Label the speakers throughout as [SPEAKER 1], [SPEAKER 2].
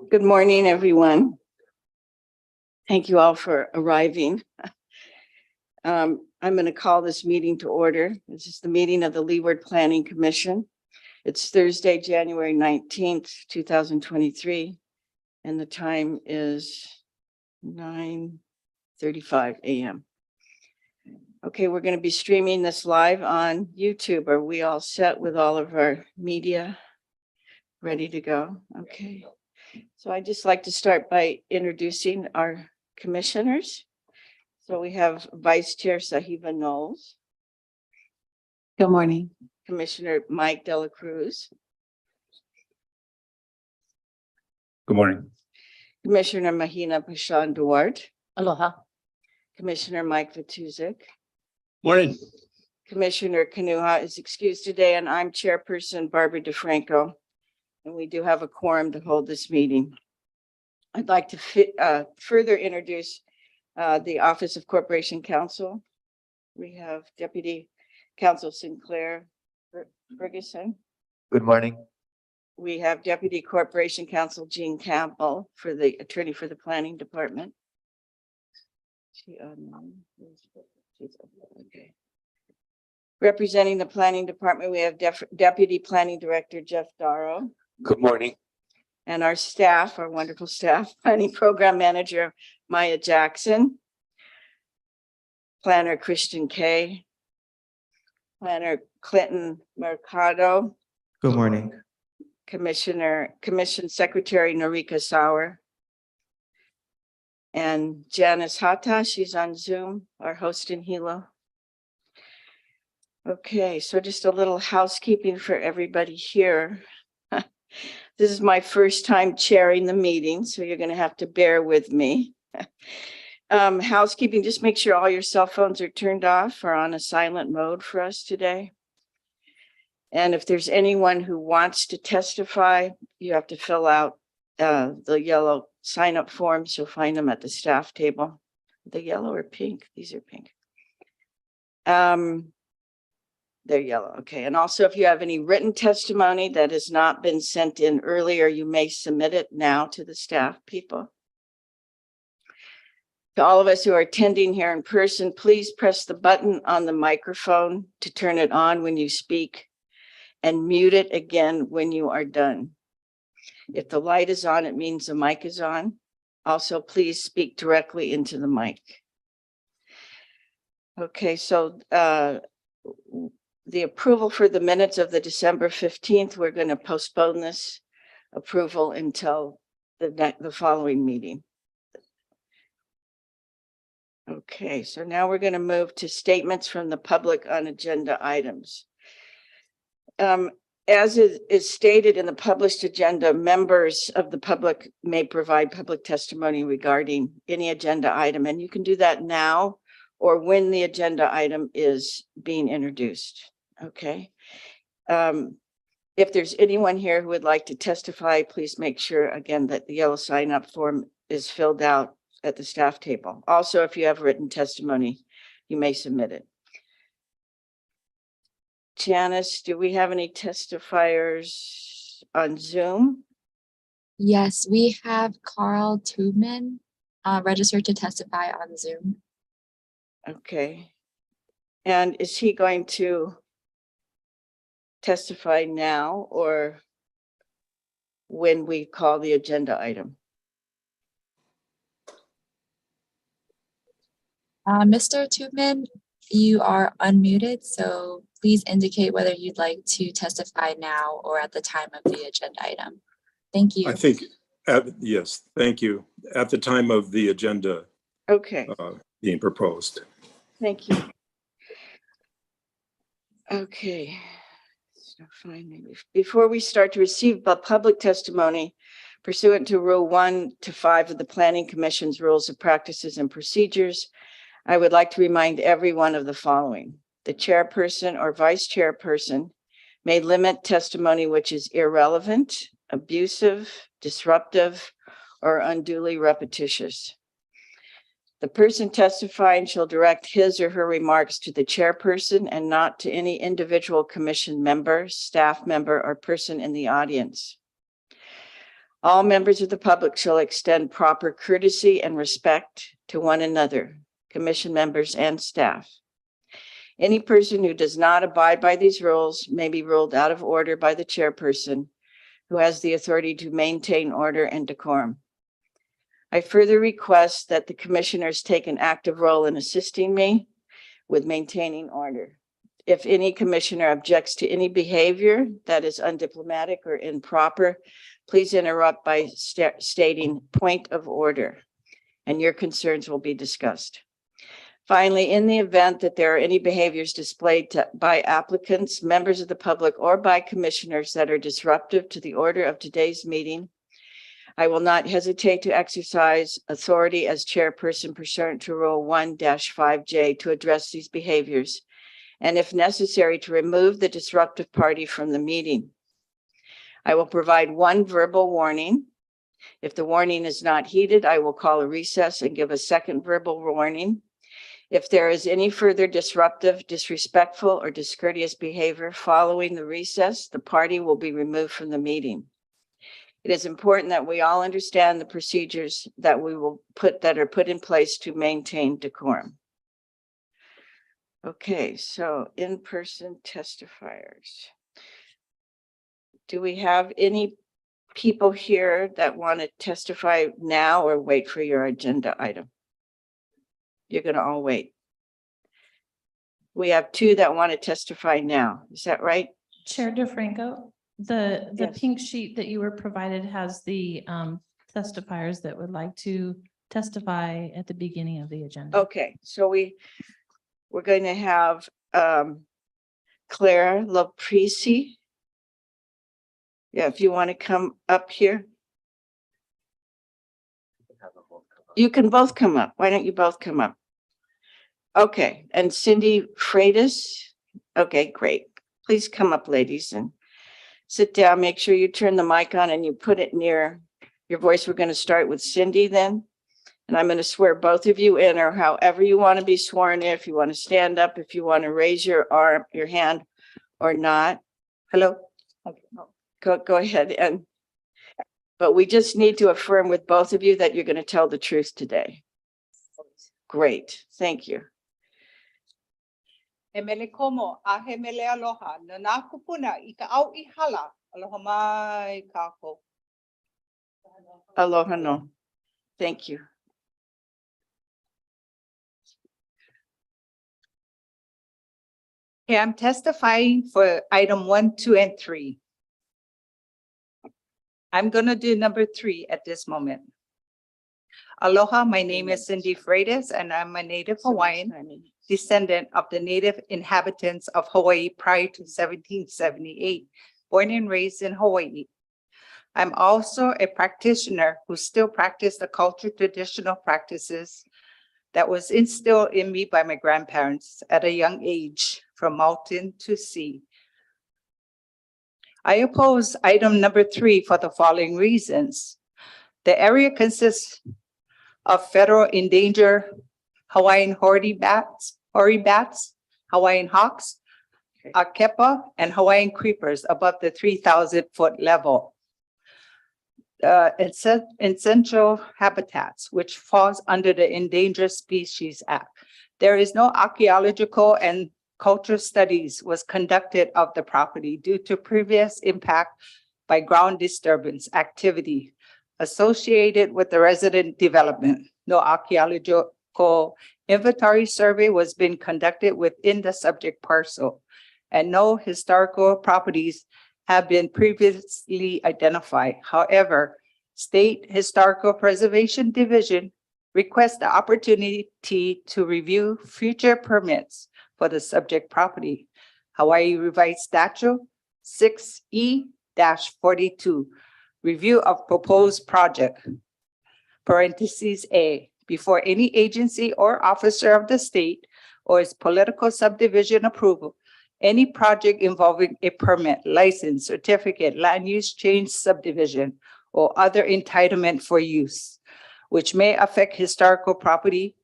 [SPEAKER 1] Good morning, everyone. Thank you all for arriving. I'm going to call this meeting to order. This is the meeting of the Leeward Planning Commission. It's Thursday, January 19th, 2023, and the time is 9:35 a.m. Okay, we're going to be streaming this live on YouTube. Are we all set with all of our media ready to go? Okay. So I'd just like to start by introducing our commissioners. So we have Vice Chair Sahiba Knowles.
[SPEAKER 2] Good morning.
[SPEAKER 1] Commissioner Mike Dela Cruz.
[SPEAKER 3] Good morning.
[SPEAKER 1] Commissioner Mahina Pashan Duarte.
[SPEAKER 2] Aloha.
[SPEAKER 1] Commissioner Mike Vituzik.
[SPEAKER 3] Morning.
[SPEAKER 1] Commissioner Kanuha is excused today, and I'm Chairperson Barbara DeFranco. And we do have a quorum to hold this meeting. I'd like to further introduce the Office of Corporation Counsel. We have Deputy Counsel Sinclair Ferguson.
[SPEAKER 3] Good morning.
[SPEAKER 1] We have Deputy Corporation Counsel Jean Campbell for the attorney for the Planning Department. Okay. Representing the Planning Department, we have Deputy Planning Director Jeff Darrow.
[SPEAKER 3] Good morning.
[SPEAKER 1] And our staff, our wonderful staff, Planning Program Manager Maya Jackson, Planner Christian Kay, Planner Clinton Mercado,
[SPEAKER 3] Good morning.
[SPEAKER 1] Commission Secretary Norika Sauer, and Janice Hata, she's on Zoom, our host in Hilo. Okay, so just a little housekeeping for everybody here. This is my first time chairing the meeting, so you're going to have to bear with me. Housekeeping, just make sure all your cell phones are turned off or on a silent mode for us today. And if there's anyone who wants to testify, you have to fill out the yellow sign-up forms. You'll find them at the staff table. The yellow or pink? These are pink. They're yellow. Okay. And also, if you have any written testimony that has not been sent in earlier, you may submit it now to the staff people. To all of us who are attending here in person, please press the button on the microphone to turn it on when you speak and mute it again when you are done. If the light is on, it means the mic is on. Also, please speak directly into the mic. Okay, so the approval for the minutes of the December 15th, we're going to postpone this approval until the following meeting. Okay, so now we're going to move to statements from the public on agenda items. As is stated in the published agenda, members of the public may provide public testimony regarding any agenda item, and you can do that now or when the agenda item is being introduced. Okay. If there's anyone here who would like to testify, please make sure again that the yellow sign up form is filled out at the staff table. Also, if you have written testimony, you may submit it. Janice, do we have any testifiers on Zoom?
[SPEAKER 4] Yes, we have Carl Tubman registered to testify on Zoom.
[SPEAKER 1] Okay. And is he going to testify now or when we call the agenda item?
[SPEAKER 4] Mr. Tubman, you are unmuted, so please indicate whether you'd like to testify now or at the time of the agenda item. Thank you.
[SPEAKER 5] I think, yes, thank you. At the time of the agenda
[SPEAKER 1] Okay.
[SPEAKER 5] Being proposed.
[SPEAKER 1] Thank you. Okay. Before we start to receive public testimony pursuant to Rule 1 to 5 of the Planning Commission's Rules of Practices and Procedures, I would like to remind everyone of the following. The chairperson or vice chairperson may limit testimony which is irrelevant, abusive, disruptive, or unduly repetitious. The person testifying shall direct his or her remarks to the chairperson and not to any individual commission member, staff member, or person in the audience. All members of the public shall extend proper courtesy and respect to one another, commission members and staff. Any person who does not abide by these rules may be ruled out of order by the chairperson, who has the authority to maintain order and decorum. I further request that the commissioners take an active role in assisting me with maintaining order. If any commissioner objects to any behavior that is undiplomatic or improper, please interrupt by stating point of order, and your concerns will be discussed. Finally, in the event that there are any behaviors displayed by applicants, members of the public, or by commissioners that are disruptive to the order of today's meeting, I will not hesitate to exercise authority as chairperson pursuant to Rule 1-5J to address these behaviors, and if necessary, to remove the disruptive party from the meeting. I will provide one verbal warning. If the warning is not heeded, I will call a recess and give a second verbal warning. If there is any further disruptive, disrespectful, or discourteous behavior following the recess, the party will be removed from the meeting. It is important that we all understand the procedures that are put in place to maintain decorum. Okay, so in-person testifiers. Do we have any people here that want to testify now or wait for your agenda item? You're going to all wait. We have two that want to testify now. Is that right?
[SPEAKER 6] Chair DeFranco, the
[SPEAKER 1] Yes.
[SPEAKER 6] pink sheet that you were provided has the testifiers that would like to testify at the beginning of the agenda.
[SPEAKER 1] Okay, so we're going to have Claire Loprisi. Yeah, if you want to come up here. You can both come up. Why don't you both come up? Okay, and Cindy Freitas. Okay, great. Please come up, ladies, and sit down. Make sure you turn the mic on and you put it near your voice. We're going to start with Cindy then. And I'm going to swear both of you in, or however you want to be sworn in, if you want to stand up, if you want to raise your arm, your hand or not. Hello? Okay. Go ahead. But we just need to affirm with both of you that you're going to tell the truth today. Great. Thank you.
[SPEAKER 7] E mele komo, a he mele aloha, na nā kupuna I ka au I hala, aloha mai kako.
[SPEAKER 1] Aloha no. Thank you.
[SPEAKER 7] Okay, I'm testifying for item 1, 2, and 3. I'm gonna do number 3 at this moment. Aloha, my name is Cindy Freitas, and I'm a native Hawaiian descendant of the native inhabitants of Hawaii prior to 1778, born and raised in Hawaii. I'm also a practitioner who still practices the culture traditional practices that was instilled in me by my grandparents at a young age, from mountain to sea. I oppose item number 3 for the following reasons. The area consists of federal endangered Hawaiian hoary bats, Hawaiian hawks, akepa, and Hawaiian creepers above the 3,000-foot level. Essential habitats, which falls under the Endangered Species Act. There is no archaeological and cultural studies was conducted of the property due to previous impact by ground disturbance activity associated with the resident development. No archaeological inventory survey was being conducted within the subject parcel, and no historical properties have been previously identified. However, State Historical Preservation Division requests the opportunity to review future permits for the subject property. Hawaii Revised Statute 6E-42, review of proposed project, parentheses A, before any agency or officer of the state or its political subdivision approval, any project involving a permit, license, certificate, land use change, subdivision, or other entitlement for use, which may affect historical property,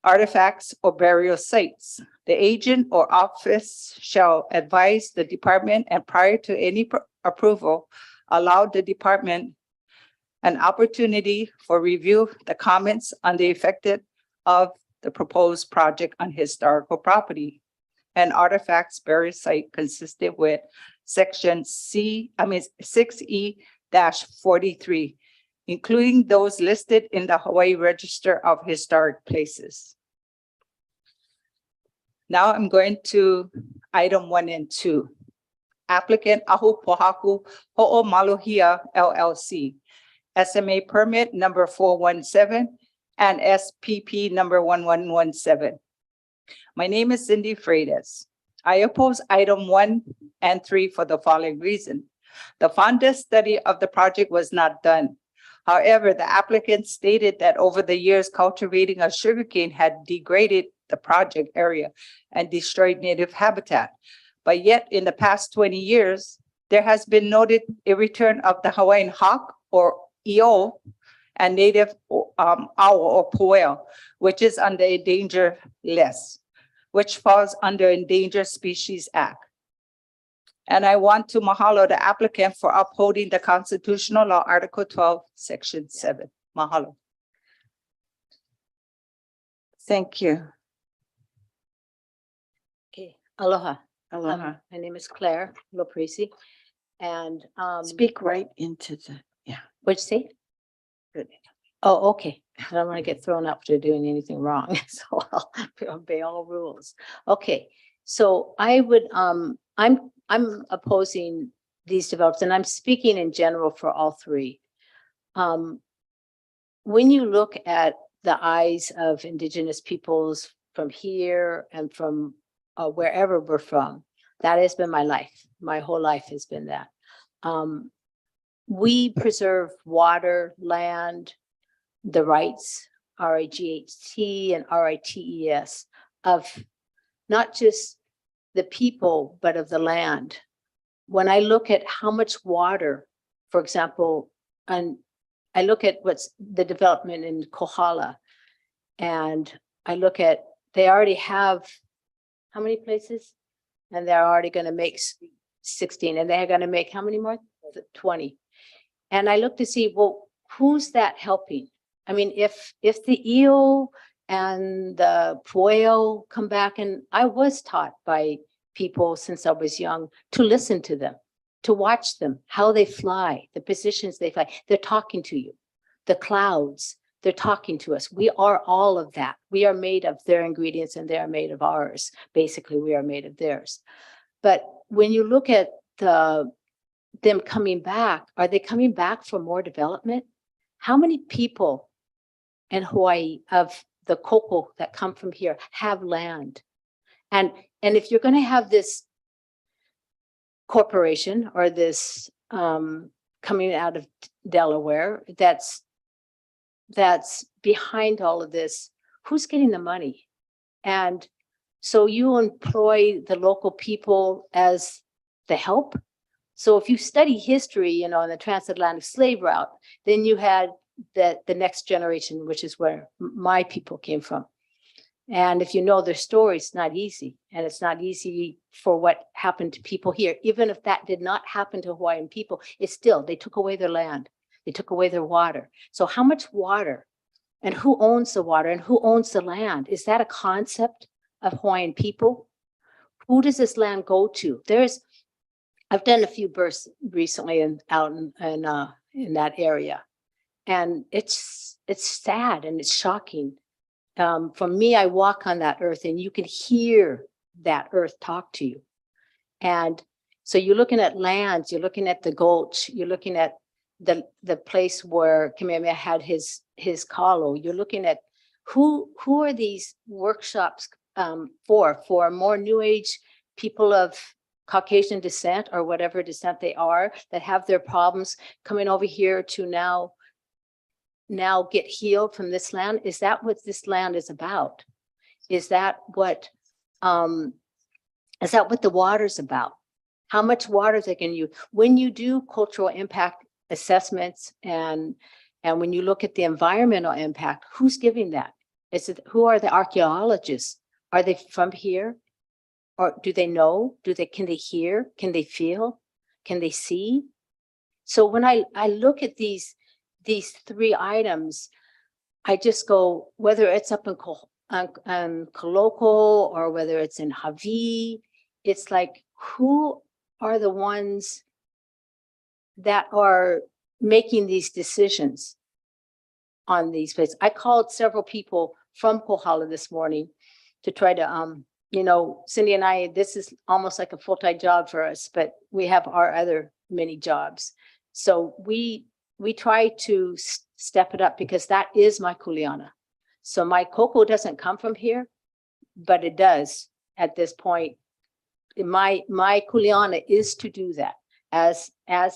[SPEAKER 7] artifacts, or burial sites. The agent or office shall advise the department, and prior to any approval, allow the department an opportunity for review the comments on the effect of the proposed project on historical property and artifacts burial site consistent with section 6E-43, including those listed in the Hawaii Register of Historic Places. Now I'm going to item 1 and 2. Applicant Ahu Pohaku Ho'omaluhia LLC, SMA permit number 417 and SPP number 1117. My name is Cindy Freitas. I oppose item 1 and 3 for the following reason. The Fonda study of the project was not done. However, the applicant stated that over the years, cultivating of sugarcane had degraded the project area and destroyed native habitat. But yet in the past 20 years, there has been noted a return of the Hawaiian hawk or eo and native owl or pueo, which is on the endangered list, which falls under Endangered Species Act. And I want to mahalo the applicant for upholding the constitutional law, Article 12, Section 7. Mahalo.
[SPEAKER 1] Thank you.
[SPEAKER 2] Okay, aloha.
[SPEAKER 1] Aloha.
[SPEAKER 2] My name is Claire Loprisi. And
[SPEAKER 1] Speak right into the,
[SPEAKER 2] what'd you say?
[SPEAKER 1] Good.
[SPEAKER 2] Oh, okay. I don't want to get thrown up for doing anything wrong, so I'll obey all rules. Okay, so I would I'm opposing these developments, and I'm speaking in general for all three. When you look at the eyes of Indigenous peoples from here and from wherever we're from, that has been my life. My whole life has been that. We preserve water, land, the rights, RIGHT and RITES, of not just the people, but of the land. When I look at how much water, for example, and I look at what's the development in Kohala, and I look at, they already have, how many places? And they're already going to make 16, and they're going to make how many more? 20. And I look to see, well, who's that helping? I mean, if the eel and the pueo come back, and I was taught by people since I was young to listen to them, to watch them, how they fly, the positions they fly. They're talking to you. The clouds, they're talking to us. We are all of that. We are made of their ingredients and they are made of ours. Basically, we are made of theirs. But when you look at them coming back, are they coming back for more development? How many people in Hawaii of the koko that come from here have land? And if you're going to have this corporation or this coming out of Delaware that's behind all of this, who's getting the money? And so you employ the local people as the help. So if you study history, you know, in the transatlantic slave route, then you had the next generation, which is where my people came from. And if you know their story, it's not easy. And it's not easy for what happened to people here. Even if that did not happen to Hawaiian people, it's still, they took away their land. They took away their water. So how much water, and who owns the water, and who owns the land? Is that a concept of Hawaiian people? Who does this land go to? I've done a few births recently out in that area. And it's sad and it's shocking. For me, I walk on that earth and you can hear that earth talk to you. And so you're looking at lands, you're looking at the gulch, you're looking at the place where Kamehameha had his kalo. You're looking at who are these workshops for more New Age people of Caucasian descent or whatever descent they are that have their problems coming over here to now get healed from this land? Is that what this land is about? Is that what the water's about? How much water they can use? When you do cultural impact assessments and when you look at the environmental impact, who's giving that? Who are the archaeologists? Are they from here? Or do they know? Can they hear? Can they feel? Can they see? So when I look at these these three items, I just go, whether it's up in Colloquial or whether it's in Hawi, it's like, who are the ones that are making these decisions on these places? I called several people from Kohala this morning to try to, you know, Cindy and I, this is almost like a full-time job for us, but we have our other many jobs. So we try to step it up because that is my kuleana. So my cocoa doesn't come from here, but it does at this point. My kuleana is to do that as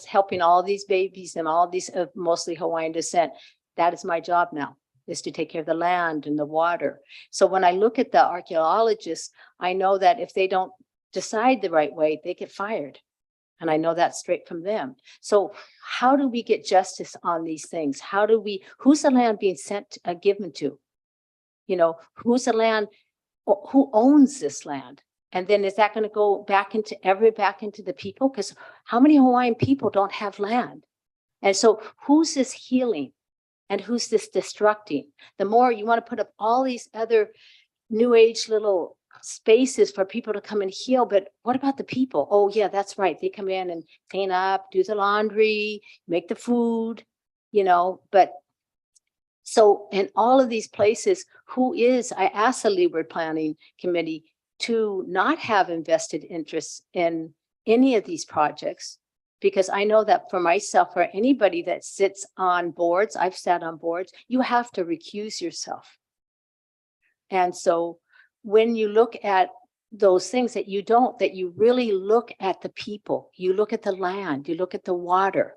[SPEAKER 2] helping all these babies and all these mostly Hawaiian descent. That is my job now, is to take care of the land and the water. So when I look at the archaeologists, I know that if they don't decide the right way, they get fired. And I know that straight from them. So how do we get justice on these things? How do we, who's the land being sent, given to? You know, who's the land, who owns this land? And then is that going to go back into the people? Because how many Hawaiian people don't have land? And so who's this healing and who's this destructing? The more you want to put up all these other new age little spaces for people to come and heal, but what about the people? Oh yeah, that's right. They come in and clean up, do the laundry, make the food, you know, but so in all of these places, I asked the Leeward Planning Committee to not have invested interests in any of these projects, because I know that for myself, or anybody that sits on boards, I've sat on boards, you have to recuse yourself. And so when you look at those things that you really look at the people, you look at the land, you look at the water,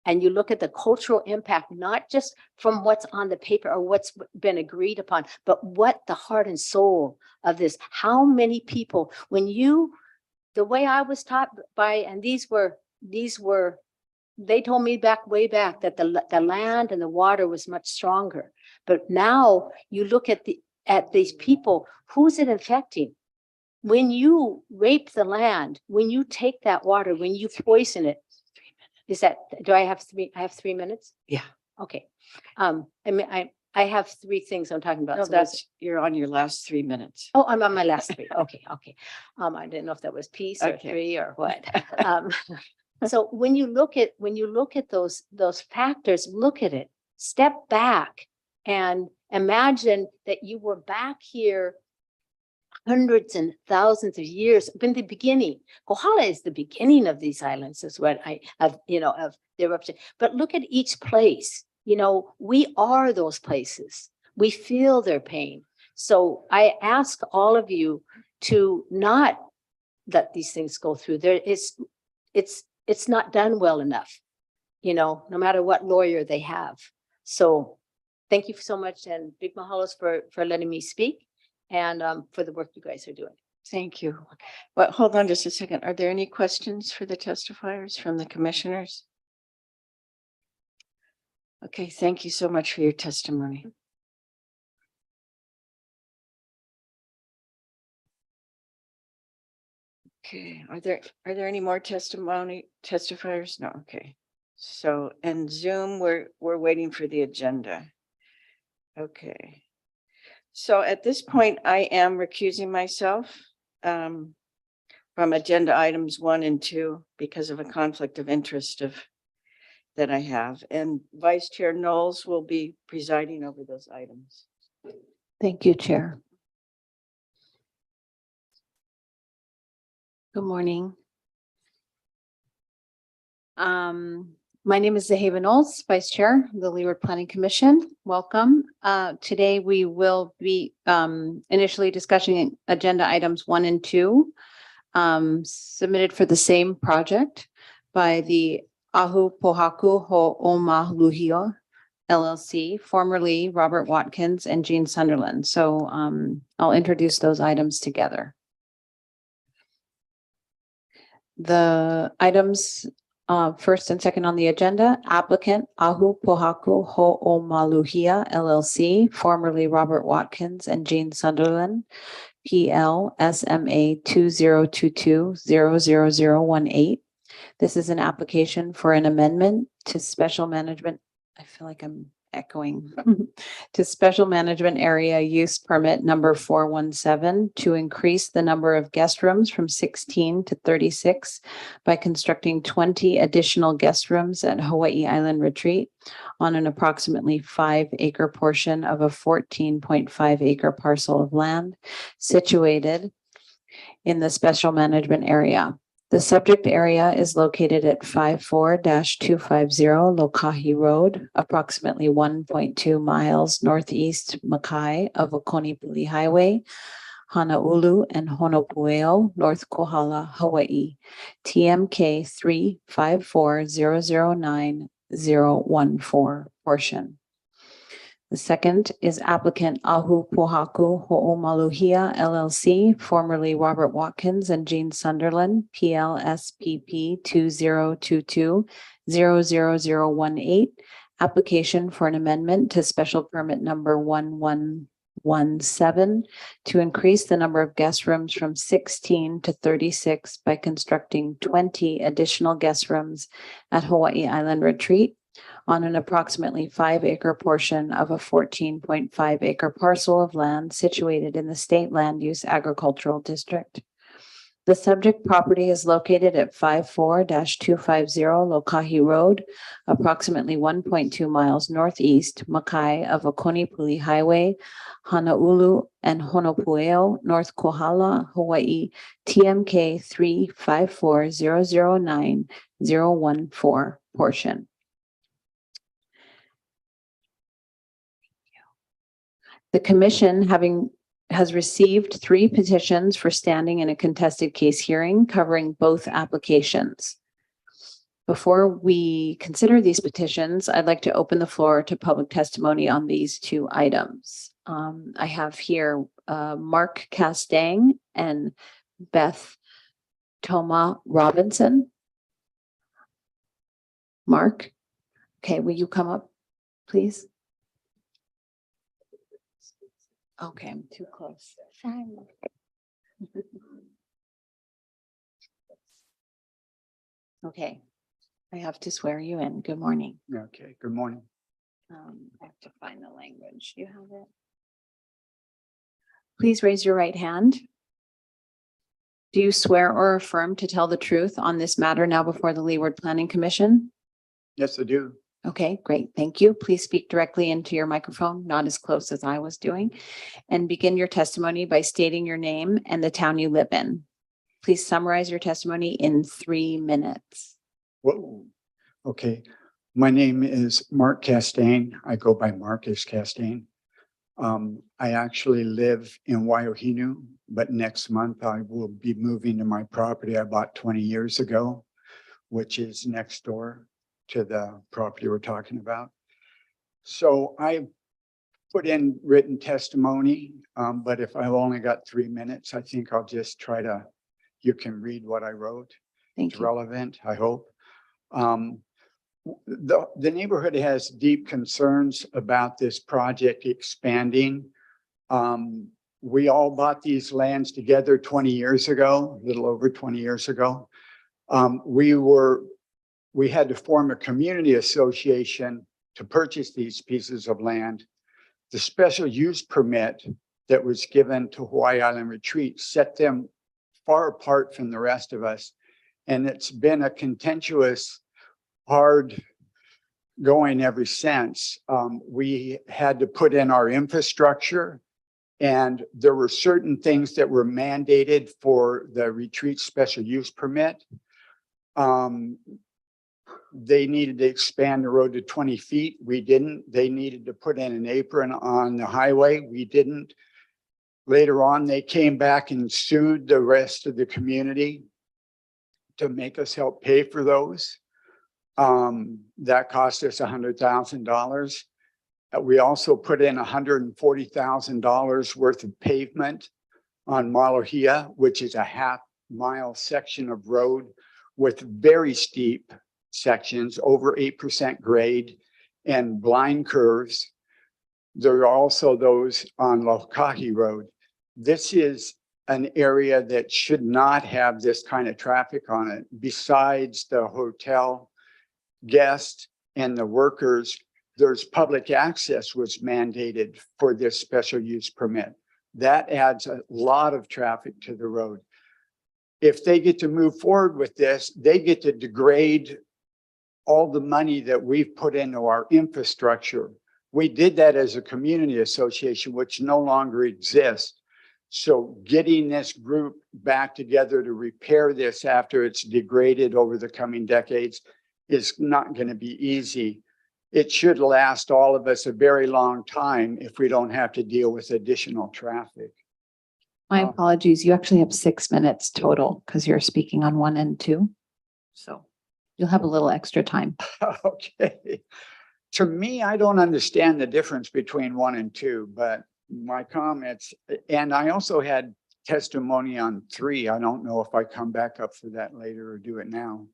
[SPEAKER 2] and you look at the cultural impact, not just from what's on the paper or what's been agreed upon, but what the heart and soul of this, how many people, the way I was taught by, and these were, they told me way back that the land and the water was much stronger. But now you look at these people, who's it affecting? When you rape the land, when you take that water, when you poison it, I have 3 minutes?
[SPEAKER 1] Yeah.
[SPEAKER 2] Okay. I mean, I have three things I'm talking about.
[SPEAKER 1] No,
[SPEAKER 2] So
[SPEAKER 1] you're on your last 3 minutes.
[SPEAKER 2] oh, I'm on my last three. Okay. I didn't know if that was piece or
[SPEAKER 1] Okay.
[SPEAKER 2] three or what. So when you look at those factors, look at it, step back and imagine that you were back here hundreds and thousands of years in the beginning. Kohala is the beginning of these islands, is what of the eruption. But look at each place. We are those places. We feel their pain. So I ask all of you to not let these things go through. It's not done well enough, no matter what lawyer they have. So thank you so much, and big mahalos for letting me speak, and for the work you guys are doing.
[SPEAKER 1] Thank you. Well, hold on just a second. Are there any questions for the testifiers from the commissioners? Okay, thank you so much for your testimony. Okay, are there any more testifiers? No, okay. So, and Zoom, we're waiting for the agenda. Okay. So at this point, I am recusing myself from agenda items 1 and 2 because of a conflict of interest that I have, and Vice Chair Knowles will be presiding over those items.
[SPEAKER 8] Thank you, Chair. Good morning. My name is Zaheva Knowles, Vice Chair of the Leeward Planning Commission. Welcome. Today we will be initially discussing agenda items 1 and 2 submitted for the same project by the Ahu Pohaku Ho'omaluhio LLC, formerly Robert Watkins and Jean Sunderland. So I'll introduce those items together. The items first and second on the agenda: applicant Ahu Pohaku Ho'omaluhia LLC, formerly Robert Watkins and Jean Sunderland, PL SMA 2022-00018. This is an application for an amendment to special management I feel like I'm echoing to special management area use permit number 417 to increase the number of guest rooms from 16 to 36 by constructing 20 additional guest rooms at Hawaii Island Retreat on an approximately 5-acre portion of a 14.5 acre parcel of land situated in the special management area. The subject area is located at 54-250 Lokahi Road, approximately 1.2 miles northeast Makai of Oconee Highway, Honolulu and Honopueo, North Kohala, Hawaii, TMK 354009014 portion. The second is applicant Ahu Pohaku Ho'omaluhia LLC, formerly Robert Watkins and Jean Sunderland, PLSPP 2022-00018, application for an amendment to special permit number 1117 to increase the number of guest rooms from 16 to 36 by constructing 20 additional guest rooms at Hawaii Island Retreat on an approximately 5-acre portion of a 14.5 acre parcel of land situated in the State Land Use Agricultural District. The subject property is located at 54-250 Lokahi Road, approximately 1.2 miles northeast Makai of Oconee Highway, Honolulu and Honopueo, North Kohala, Hawaii, TMK 354009014 portion. The commission has received 3 petitions for standing in a contested case hearing covering both applications. Before we consider these petitions, I'd like to open the floor to public testimony on these 2 items. I have here Mark Castang and Beth Toma Robinson. Mark, okay, will you come up, please? Okay, I'm too close. Sorry. Okay, I have to swear you in. Good morning.
[SPEAKER 9] Okay, good morning.
[SPEAKER 8] I have to find the language. You have it? Please raise your right hand. Do you swear or affirm to tell the truth on this matter now before the Leeward Planning Commission?
[SPEAKER 9] Yes, I do.
[SPEAKER 8] Okay, great. Thank you. Please speak directly into your microphone, not as close as I was doing, and begin your testimony by stating your name and the town you live in. Please summarize your testimony in 3 minutes.
[SPEAKER 9] Whoa. Okay. My name is Mark Castang. I go by Marcus Castang. I actually live in Waiohinu, but next month I will be moving to my property I bought 20 years ago, which is next door to the property we're talking about. So I put in written testimony, but if I've only got 3 minutes, I think I'll just try to, you can read what I wrote.
[SPEAKER 8] Thank
[SPEAKER 9] It's
[SPEAKER 8] you.
[SPEAKER 9] relevant, I hope. The neighborhood has deep concerns about this project expanding. We all bought these lands together 20 years ago, a little over 20 years ago. We had to form a community association to purchase these pieces of land. The special use permit that was given to Hawaii Island Retreat set them far apart from the rest of us. And it's been a contentious, hard going ever since. We had to put in our infrastructure, and there were certain things that were mandated for the retreat special use permit. They needed to expand the road to 20 feet. We didn't. They needed to put in an apron on the highway. We didn't. Later on, they came back and sued the rest of the community to make us help pay for those. That cost us $100,000. We also put in $140,000 worth of pavement on Malohia, which is a half-mile section of road with very steep sections, over 8% grade and blind curves. There are also those on Lokahi Road. This is an area that should not have this kind of traffic on it. Besides the hotel guests and the workers, there's public access was mandated for this special use permit. That adds a lot of traffic to the road. If they get to move forward with this, they get to degrade all the money that we've put into our infrastructure. We did that as a community association, which no longer exists. So getting this group back together to repair this after it's degraded over the coming decades is not going to be easy. It should last all of us a very long time if we don't have to deal with additional traffic.
[SPEAKER 8] My apologies. You actually have 6 minutes total because you're speaking on 1 and 2. So you'll have a little extra time.
[SPEAKER 9] Okay. To me, I don't understand the difference between 1 and 2, but my comments, and I also had testimony on 3. I don't know if I come back up for that later or do it now.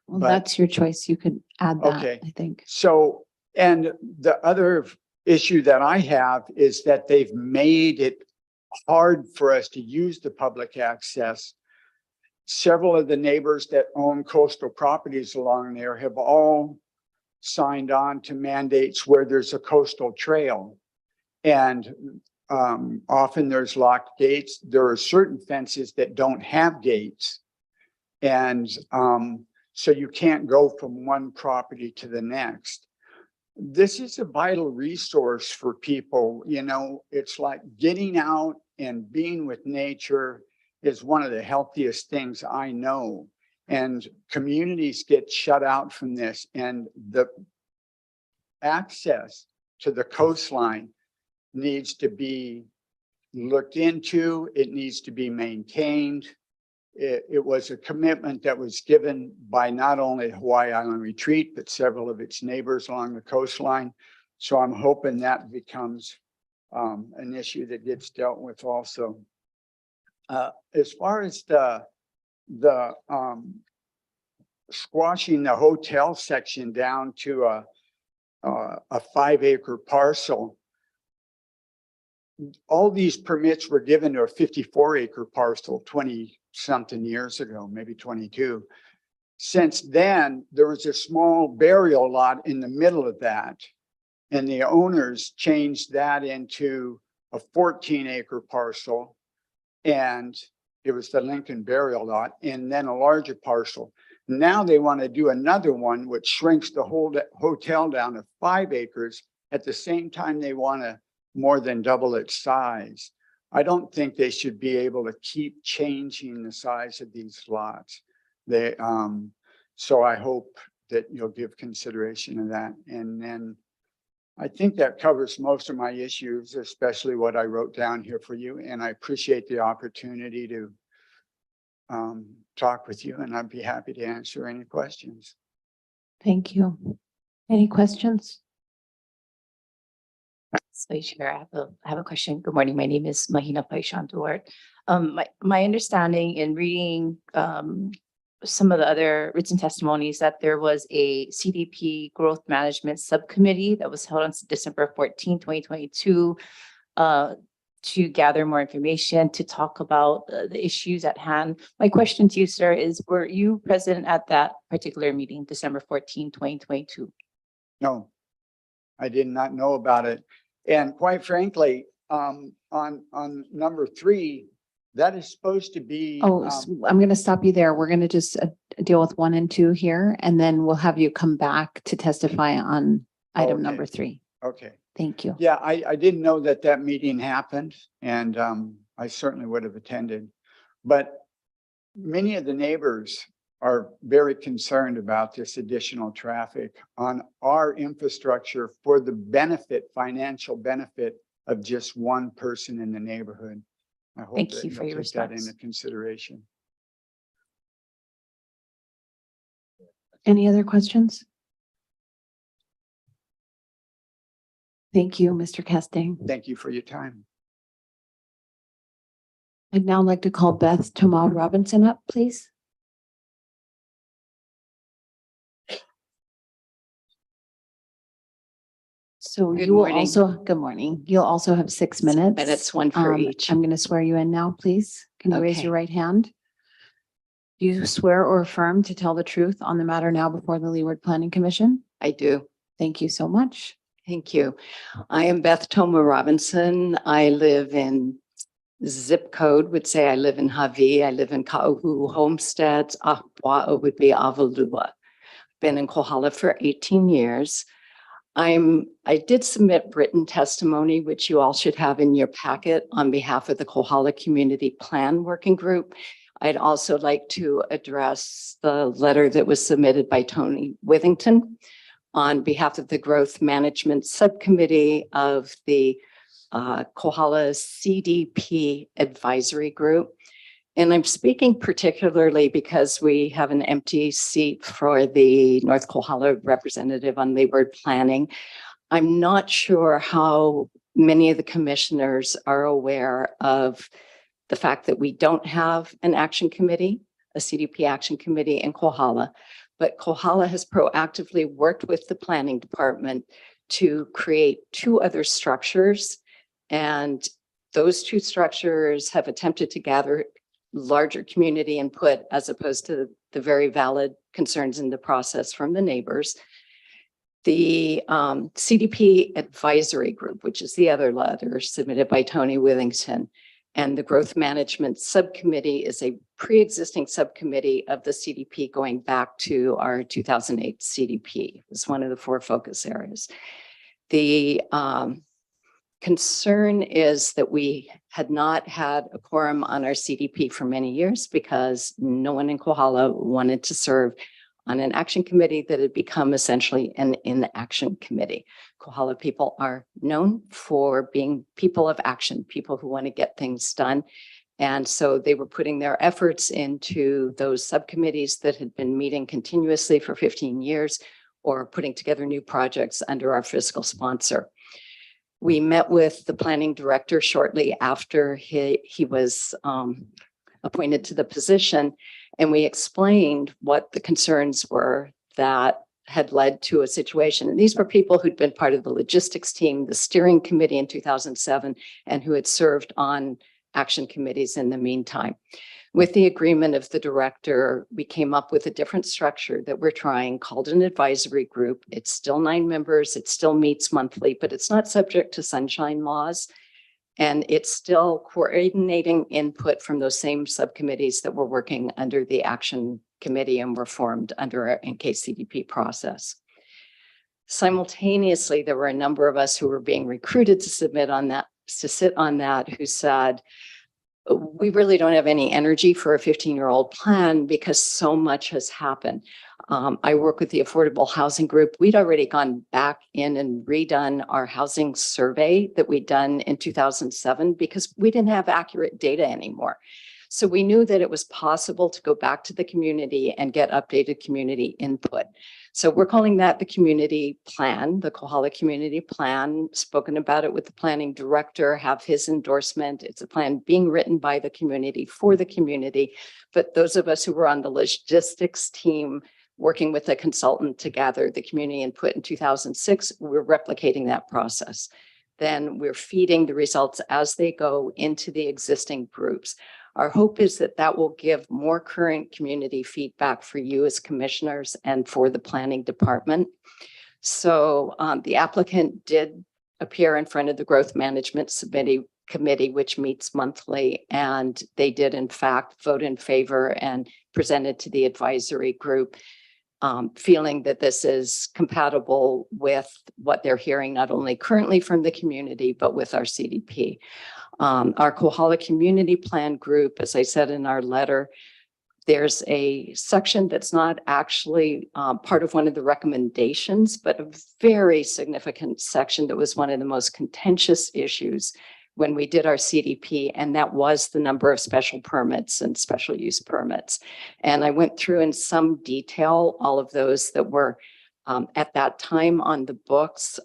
[SPEAKER 8] Well,
[SPEAKER 9] But-
[SPEAKER 8] that's your choice. You could add that,
[SPEAKER 9] Okay.
[SPEAKER 8] I think.
[SPEAKER 9] So, and the other issue that I have is that they've made it hard for us to use the public access. Several of the neighbors that own coastal properties along there have all signed on to mandates where there's a coastal trail. And often there's locked gates. There are certain fences that don't have gates. And so you can't go from one property to the next. This is a vital resource for people. You know, it's like getting out and being with nature is one of the healthiest things I know. And communities get shut out from this, and the access to the coastline needs to be looked into. It needs to be maintained. It was a commitment that was given by not only Hawaii Island Retreat, but several of its neighbors along the coastline. So I'm hoping that becomes an issue that gets dealt with also. As far as the squashing the hotel section down to a 5-acre parcel, all these permits were given to a 54-acre parcel 20-something years ago, maybe 22. Since then, there was a small burial lot in the middle of that, and the owners changed that into a 14-acre parcel, and it was the Lincoln burial lot, and then a larger parcel. Now they want to do another one, which shrinks the whole hotel down to 5 acres. At the same time, they want to more than double its size. I don't think they should be able to keep changing the size of these lots. So I hope that you'll give consideration of that. And then I think that covers most of my issues, especially what I wrote down here for you. And I appreciate the opportunity to talk with you, and I'd be happy to answer any questions.
[SPEAKER 8] Thank you. Any questions?
[SPEAKER 10] So Chair, I have a question. Good morning. My name is Mahina Paishantuwart. My understanding in reading some of the other written testimonies that there was a CDP growth management subcommittee that was held on December 14, 2022 to gather more information, to talk about the issues at hand. My question to you, sir, is were you present at that particular meeting, December 14, 2022?
[SPEAKER 9] No, I did not know about it. And quite frankly, on number 3, that is supposed to be.
[SPEAKER 8] I'm going to stop you there. We're going to just deal with 1 and 2 here, and then we'll have you come back to testify on item
[SPEAKER 9] Okay.
[SPEAKER 8] number 3.
[SPEAKER 9] Okay.
[SPEAKER 8] Thank you.
[SPEAKER 9] Yeah, I didn't know that that meeting happened, and I certainly would have attended. But many of the neighbors are very concerned about this additional traffic on our infrastructure for the benefit, financial benefit of just one person in the neighborhood. I hope
[SPEAKER 10] Thank
[SPEAKER 9] that
[SPEAKER 10] you for
[SPEAKER 9] you'll
[SPEAKER 10] your
[SPEAKER 9] take that
[SPEAKER 10] response.
[SPEAKER 9] into consideration.
[SPEAKER 8] Any other questions? Thank you, Mr. Kesting.
[SPEAKER 9] Thank you for your time.
[SPEAKER 8] I'd now like to call Beth Tomal Robinson up, please. So
[SPEAKER 10] Good
[SPEAKER 8] you will
[SPEAKER 10] morning.
[SPEAKER 8] also, good morning. You'll also have 6 minutes.
[SPEAKER 10] Minutes, one for each.
[SPEAKER 8] I'm going to swear you in now, please. Can you raise
[SPEAKER 10] Okay.
[SPEAKER 8] your right hand? Do you swear or affirm to tell the truth on the matter now before the Leeward Planning Commission?
[SPEAKER 10] I do.
[SPEAKER 8] Thank you so much.
[SPEAKER 11] Thank you. I am Beth Toma Robinson. I live in zip code would say I live in Hawi. I live in Ka'uhu Homesteads. Ahpua'a would be Avalua. Been in Kohala for 18 years. I did submit written testimony, which you all should have in your packet on behalf of the Kohala Community Plan Working Group. I'd also like to address the letter that was submitted by Tony Withington on behalf of the Growth Management Subcommittee of the Kohala CDP Advisory Group. And I'm speaking particularly because we have an empty seat for the North Kohala representative on Leeward planning. I'm not sure how many of the commissioners are aware of the fact that we don't have an action committee, a CDP action committee in Kohala, but Kohala has proactively worked with the planning department to create 2 other structures. And those 2 structures have attempted to gather larger community input as opposed to the very valid concerns in the process from the neighbors. The CDP Advisory Group, which is the other letter submitted by Tony Withington, and the Growth Management Subcommittee is a pre-existing subcommittee of the CDP going back to our 2008 CDP. It was one of the 4 focus areas. The concern is that we had not had a quorum on our CDP for many years because no one in Kohala wanted to serve on an action committee that had become essentially an inaction committee. Kohala people are known for being people of action, people who want to get things done. And so they were putting their efforts into those subcommittees that had been meeting continuously for 15 years or putting together new projects under our fiscal sponsor. We met with the planning director shortly after he was appointed to the position, and we explained what the concerns were that had led to a situation. And these were people who'd been part of the logistics team, the steering committee in 2007, and who had served on action committees in the meantime. With the agreement of the director, we came up with a different structure that we're trying called an advisory group. It's still 9 members. It still meets monthly, but it's not subject to sunshine laws. And it's still coordinating input from those same subcommittees that were working under the action committee and were formed under our NKCDP process. Simultaneously, there were a number of us who were being recruited to sit on that who said, we really don't have any energy for a 15-year-old plan because so much has happened. I work with the Affordable Housing Group. We'd already gone back in and redone our housing survey that we'd done in 2007 because we didn't have accurate data anymore. So we knew that it was possible to go back to the community and get updated community input. So we're calling that the community plan, the Kohala Community Plan, spoken about it with the planning director, have his endorsement. It's a plan being written by the community for the community. But those of us who were on the logistics team working with a consultant to gather the community input in 2006, we're replicating that process. Then we're feeding the results as they go into the existing groups. Our hope is that that will give more current community feedback for you as commissioners and for the planning department. So the applicant did appear in front of the Growth Management Committee, which meets monthly, and they did in fact vote in favor and presented to the advisory group, feeling that this is compatible with what they're hearing, not only currently from the community, but with our CDP. Our Kohala Community Plan group, as I said in our letter, there's a section that's not actually part of one of the recommendations, but a very significant section that was one of the most contentious issues when we did our CDP, and that was the number of special permits and special use permits. And I went through in some detail all of those that were at that time on the books.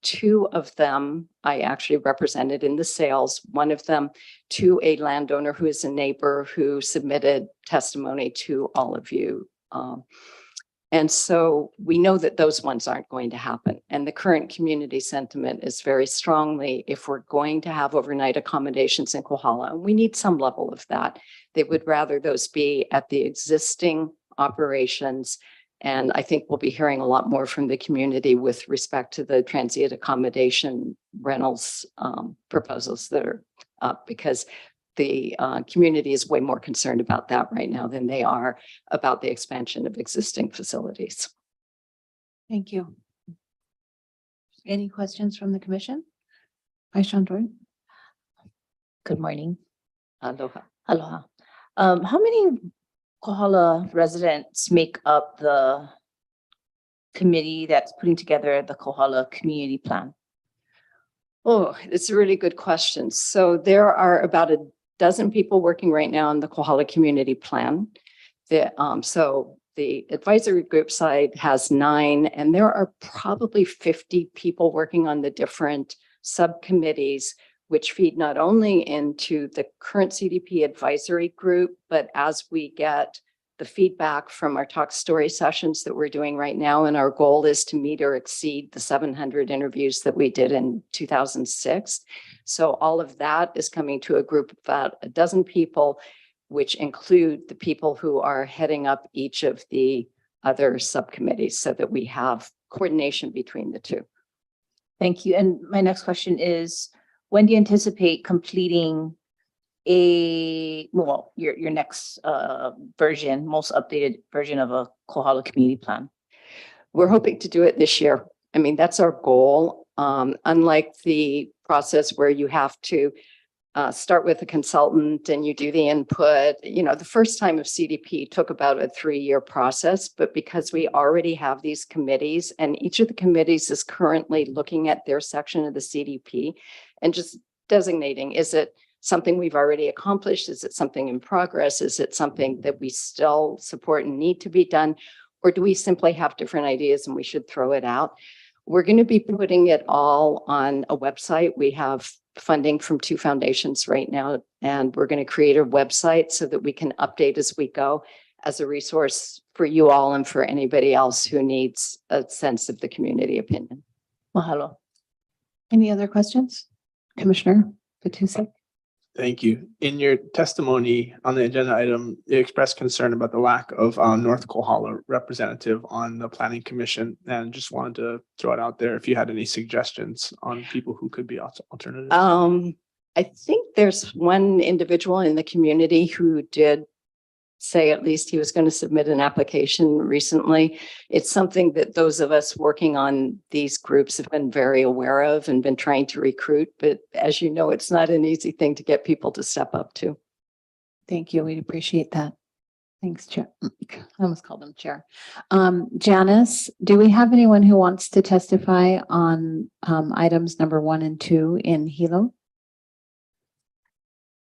[SPEAKER 11] 2 of them I actually represented in the sales, one of them to a landowner who is a neighbor who submitted testimony to all of you. And so we know that those ones aren't going to happen. And the current community sentiment is very strongly, if we're going to have overnight accommodations in Kohala, and we need some level of that, they would rather those be at the existing operations And I think we'll be hearing a lot more from the community with respect to the transient accommodation rentals proposals that are up, because the community is way more concerned about that right now than they are about the expansion of existing facilities.
[SPEAKER 8] Thank you. Any questions from the commission? Vice Chair.
[SPEAKER 10] Good morning. Aloha. Aloha. How many Kohala residents make up the committee that's putting together the Kohala Community Plan?
[SPEAKER 11] Oh, it's a really good question. So there are about a dozen people working right now on the Kohala Community Plan. So the advisory group side has 9, and there are probably 50 people working on the different subcommittees, which feed not only into the current CDP advisory group, but as we get the feedback from our talk story sessions that we're doing right now, and our goal is to meet or exceed the 700 interviews that we did in 2006. So all of that is coming to a group of about a dozen people, which include the people who are heading up each of the other subcommittees, so that we have coordination between the two.
[SPEAKER 10] Thank you. And my next question is, when do you anticipate completing your next version, most updated version of a Kohala Community Plan?
[SPEAKER 11] We're hoping to do it this year. I mean, that's our goal. Unlike the process where you have to start with a consultant and you do the input, the first time of CDP took about a 3-year process, but because we already have these committees and each of the committees is currently looking at their section of the CDP and just designating, is it something we've already accomplished? Is it something in progress? Is it something that we still support and need to be done? Or do we simply have different ideas and we should throw it out? We're going to be putting it all on a website. We have funding from 2 foundations right now, and we're going to create a website so that we can update as we go as a resource for you all and for anybody else who needs a sense of the community opinion.
[SPEAKER 10] Mahalo.
[SPEAKER 8] Any other questions? Commissioner Batusek?
[SPEAKER 3] Thank you. In your testimony on the agenda item, you expressed concern about the lack of North Kohala representative on the Planning Commission, and just wanted to throw it out there if you had any suggestions on people who could be alternatives.
[SPEAKER 11] I think there's one individual in the community who did say at least he was going to submit an application recently. It's something that those of us working on these groups have been very aware of and been trying to recruit. But as you know, it's not an easy thing to get people to step up to.
[SPEAKER 8] Thank you. We'd appreciate that. Thanks, Chair. I almost called him Chair. Janice, do we have anyone who wants to testify on items number 1 and 2 in Hilo?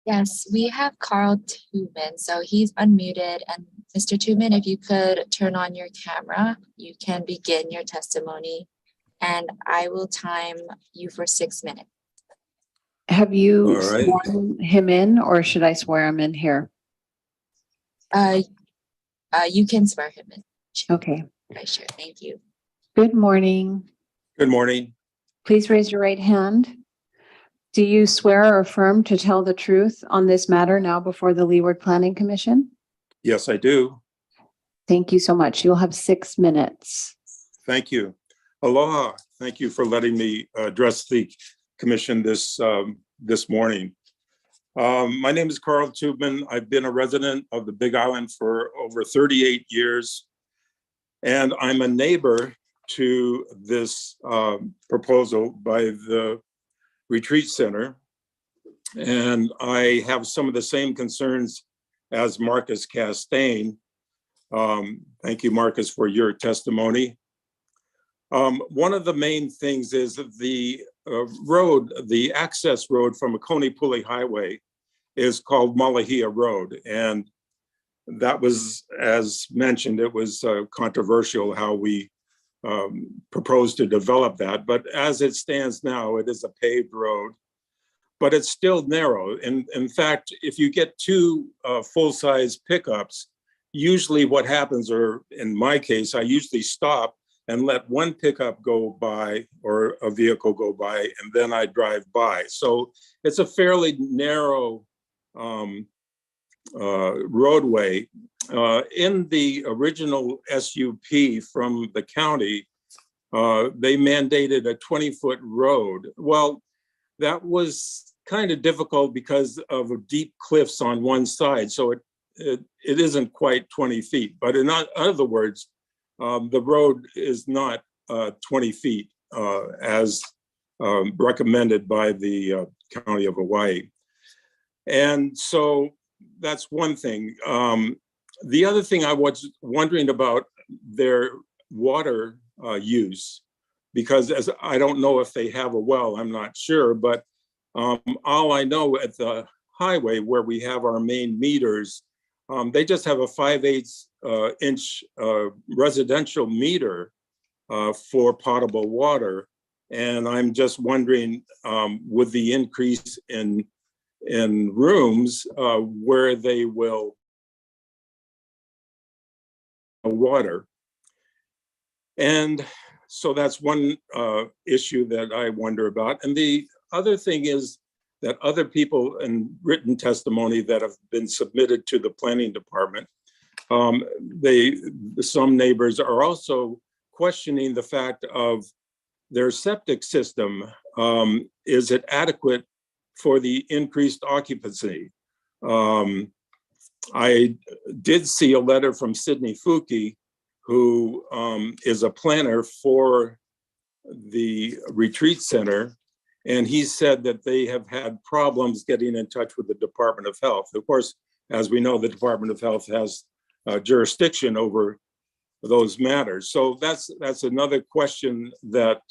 [SPEAKER 4] Yes, we have Carl Tubman, so he's unmuted. And Mr. Tubman, if you could turn on your camera, you can begin your testimony, and I will time you for 6 minutes.
[SPEAKER 8] Have you
[SPEAKER 5] All right.
[SPEAKER 8] sworn him in, or should I swear him in here?
[SPEAKER 4] You can swear him in.
[SPEAKER 8] Okay.
[SPEAKER 4] Right, sure. Thank you.
[SPEAKER 8] Good morning.
[SPEAKER 5] Good morning.
[SPEAKER 8] Please raise your right hand. Do you swear or affirm to tell the truth on this matter now before the Leeward Planning Commission?
[SPEAKER 5] Yes, I do.
[SPEAKER 8] Thank you so much. You'll have 6 minutes.
[SPEAKER 5] Thank you. Aloha. Thank you for letting me address the commission this morning. My name is Carl Tubman. I've been a resident of the Big Island for over 38 years, and I'm a neighbor to this proposal by the Retreat Center. And I have some of the same concerns as Marcus Castaigne. Thank you, Marcus, for your testimony. One of the main things is the road, the access road from Coney-Puli Highway is called Malahia Road. And that was, as mentioned, it was controversial how we proposed to develop that. But as it stands now, it is a paved road, but it's still narrow. And in fact, if you get 2 full-size pickups, usually what happens, or in my case, I usually stop and let one pickup go by or a vehicle go by, and then I drive by. So it's a fairly narrow roadway. In the original SUP from the county, they mandated a 20-foot road. Well, that was kind of difficult because of deep cliffs on one side. So it isn't quite 20 feet, but in other words, the road is not 20 feet as recommended by the County of Hawaii. And so that's one thing. The other thing I was wondering about their water use, because as I don't know if they have a well, I'm not sure, but all I know at the highway where we have our main meters, they just have a 5/8 inch residential meter for potable water. And I'm just wondering, with the increase in rooms, where they will water. And so that's one issue that I wonder about. And the other thing is that other people in written testimony that have been submitted to the planning department, some neighbors are also questioning the fact of their septic system. Is it adequate for the increased occupancy? I did see a letter from Sidney Fuki, who is a planner for the retreat center. And he said that they have had problems getting in touch with the Department of Health. Of course, as we know, the Department of Health has jurisdiction over those matters. So that's another question that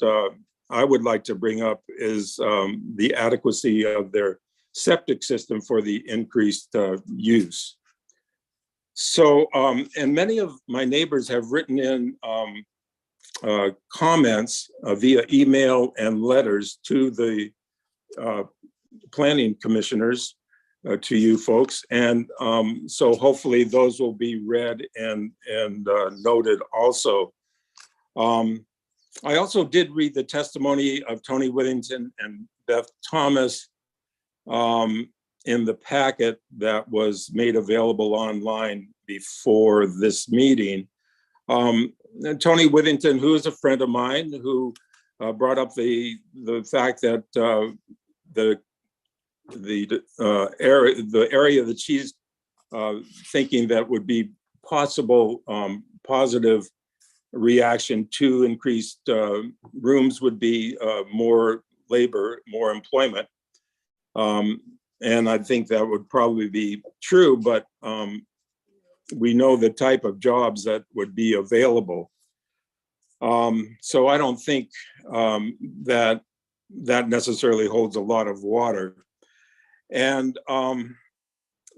[SPEAKER 5] I would like to bring up, is the adequacy of their septic system for the increased use. So, and many of my neighbors have written in comments via email and letters to the planning commissioners, to you folks. And so hopefully those will be read and noted also. I also did read the testimony of Tony Whittington and Beth Thomas in the packet that was made available online before this meeting. Tony Whittington, who is a friend of mine, who brought up the fact that the area that she's thinking that would be possible positive reaction to increased rooms would be more labor, more employment. And I think that would probably be true, but we know the type of jobs that would be available. So I don't think that necessarily holds a lot of water. And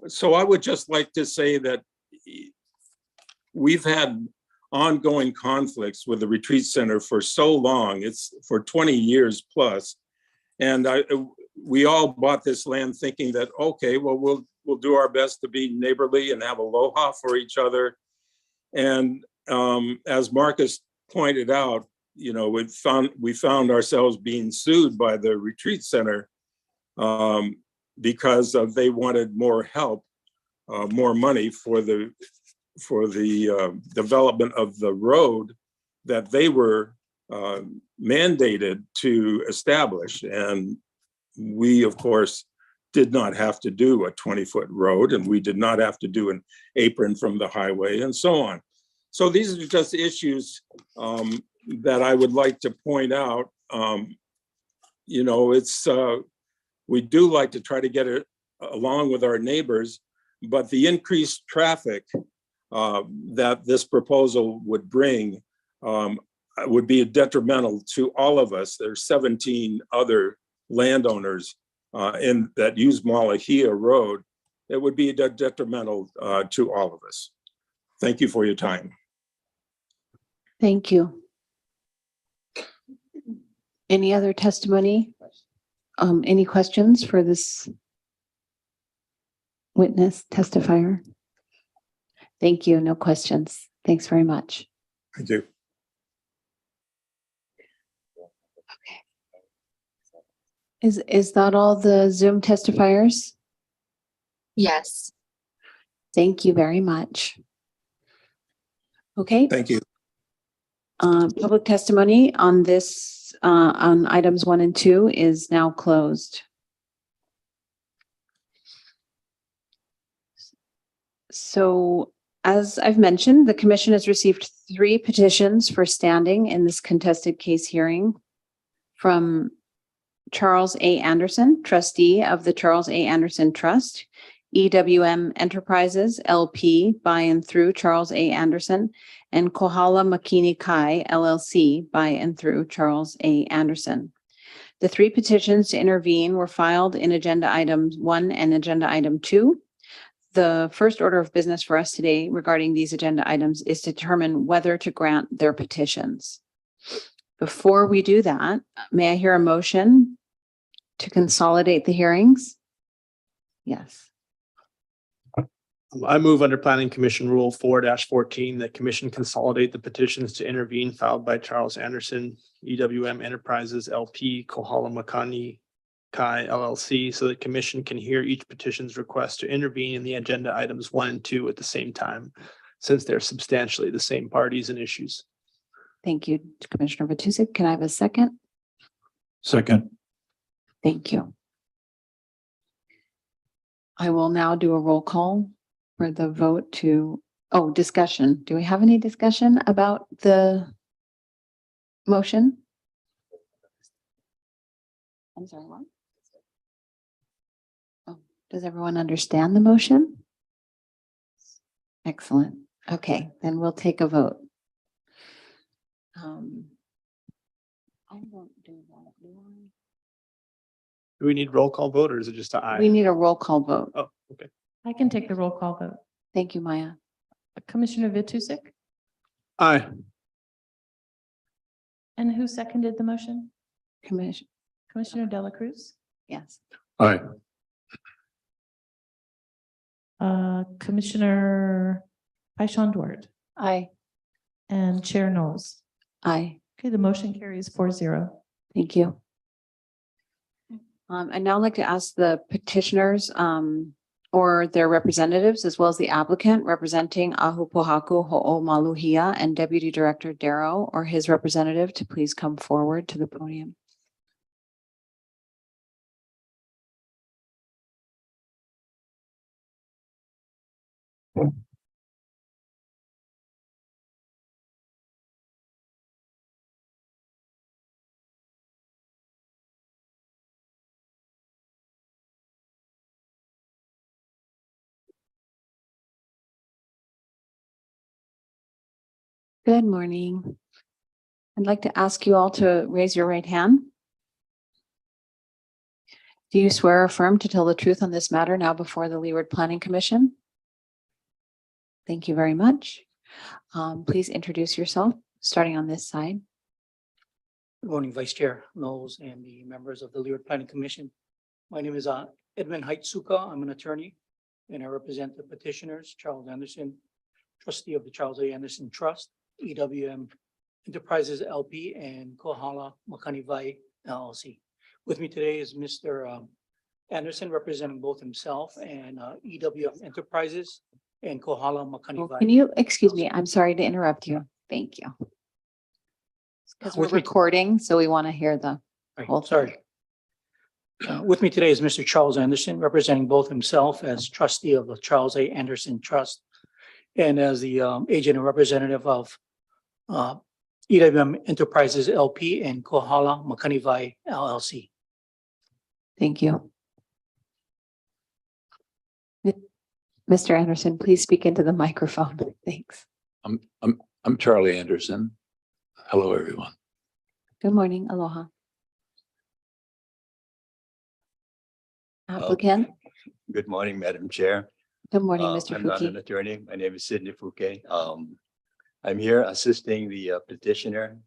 [SPEAKER 5] so I would just like to say that we've had ongoing conflicts with the retreat center for so long. It's for 20 years plus. And we all bought this land thinking that, okay, well, we'll do our best to be neighborly and have aloha for each other. And as Marcus pointed out, you know, we found ourselves being sued by the retreat center because they wanted more help, more money for the development of the road that they were mandated to establish. And we, of course, did not have to do a 20-foot road, and we did not have to do an apron from the highway and so on. So these are just issues that I would like to point out. You know, it's we do like to try to get it along with our neighbors, but the increased traffic that this proposal would bring would be detrimental to all of us. There's 17 other landowners that use Malahia Road. It would be detrimental to all of us. Thank you for your time.
[SPEAKER 8] Thank you. Any other testimony? Any questions for this witness testifier? Thank you. No questions. Thanks very much.
[SPEAKER 5] Thank you.
[SPEAKER 8] Is that all the Zoom testifiers?
[SPEAKER 4] Yes.
[SPEAKER 8] Thank you very much. Okay,
[SPEAKER 5] Thank you.
[SPEAKER 8] public testimony on this, on items 1 and 2 is now closed. So as I've mentioned, the commission has received 3 petitions for standing in this contested case hearing from Charles A. Anderson, trustee of the Charles A. Anderson Trust, EWM Enterprises LP by and through Charles A. Anderson, and Kohala Makini Kai LLC by and through Charles A. Anderson. The 3 petitions to intervene were filed in agenda items 1 and agenda item 2. The first order of business for us today regarding these agenda items is to determine whether to grant their petitions. Before we do that, may I hear a motion to consolidate the hearings? Yes.
[SPEAKER 3] I move under Planning Commission Rule 4-14 that commission consolidate the petitions to intervene filed by Charles Anderson, EWM Enterprises LP, Kohala Makani Kai LLC, so that commission can hear each petition's request to intervene in the agenda items 1 and 2 at the same time, since they're substantially the same parties and issues.
[SPEAKER 8] Thank you, Commissioner Matusik. Can I have a second?
[SPEAKER 5] Second.
[SPEAKER 8] Thank you. I will now do a roll call for the vote to, discussion. Do we have any discussion about the motion? I'm sorry, what? Oh, does everyone understand the motion? Excellent. Okay, then we'll take a vote. I won't do that, do I?
[SPEAKER 3] Do we need roll call vote or is it just an aye?
[SPEAKER 8] We need a roll call vote.
[SPEAKER 3] Oh, okay.
[SPEAKER 6] I can take the roll call vote.
[SPEAKER 8] Thank you, Maya.
[SPEAKER 6] Commissioner Matusik,
[SPEAKER 3] Aye.
[SPEAKER 6] and who seconded the motion?
[SPEAKER 8] Commissioner
[SPEAKER 6] Dela Cruz,
[SPEAKER 8] Yes.
[SPEAKER 5] Aye.
[SPEAKER 6] Commissioner Paishon Duarte,
[SPEAKER 8] Aye.
[SPEAKER 6] and Chair Knowles.
[SPEAKER 8] Aye.
[SPEAKER 6] Okay, the motion carries 4-0.
[SPEAKER 8] Thank you. I'd now like to ask the petitioners, or their representatives, as well as the applicant representing Ahu Pohaku Ho'o Maluhia and Deputy Director Darrow or his representative to please come forward to the podium. Good morning. I'd like to ask you all to raise your right hand. Do you swear or affirm to tell the truth on this matter now before the Leeward Planning Commission? Thank you very much. Please introduce yourself, starting on this side.
[SPEAKER 12] Good morning, Vice Chair Knowles and the members of the Leeward Planning Commission. My name is Edmund Heitsuka. I'm an attorney and I represent the petitioners, Charles Anderson, trustee of the Charles A. Anderson Trust, EWM Enterprises LP, and Kohala Makani Vai LLC. With me today is Mr. Anderson, representing both himself and EWM Enterprises and Kohala Makani Vai.
[SPEAKER 8] Can you, excuse me, I'm sorry to interrupt you. Thank you. Because we're
[SPEAKER 12] With me-
[SPEAKER 8] recording, so we want to hear the
[SPEAKER 12] Right,
[SPEAKER 8] whole
[SPEAKER 12] sorry. With me today is Mr. Charles Anderson, representing both himself as trustee of the Charles A. Anderson Trust and as the agent and representative of EWM Enterprises LP and Kohala Makani Vai LLC.
[SPEAKER 8] Thank you. Mr. Anderson, please speak into the microphone. Thanks.
[SPEAKER 13] I'm Charlie Anderson. Hello, everyone.
[SPEAKER 8] Good morning. Aloha. Applicant.
[SPEAKER 13] Good morning, Madam Chair.
[SPEAKER 8] Good morning, Mr.
[SPEAKER 13] I'm not an
[SPEAKER 8] Fuki.
[SPEAKER 13] attorney. My name is Sidney Fouquet. I'm here assisting the petitioner,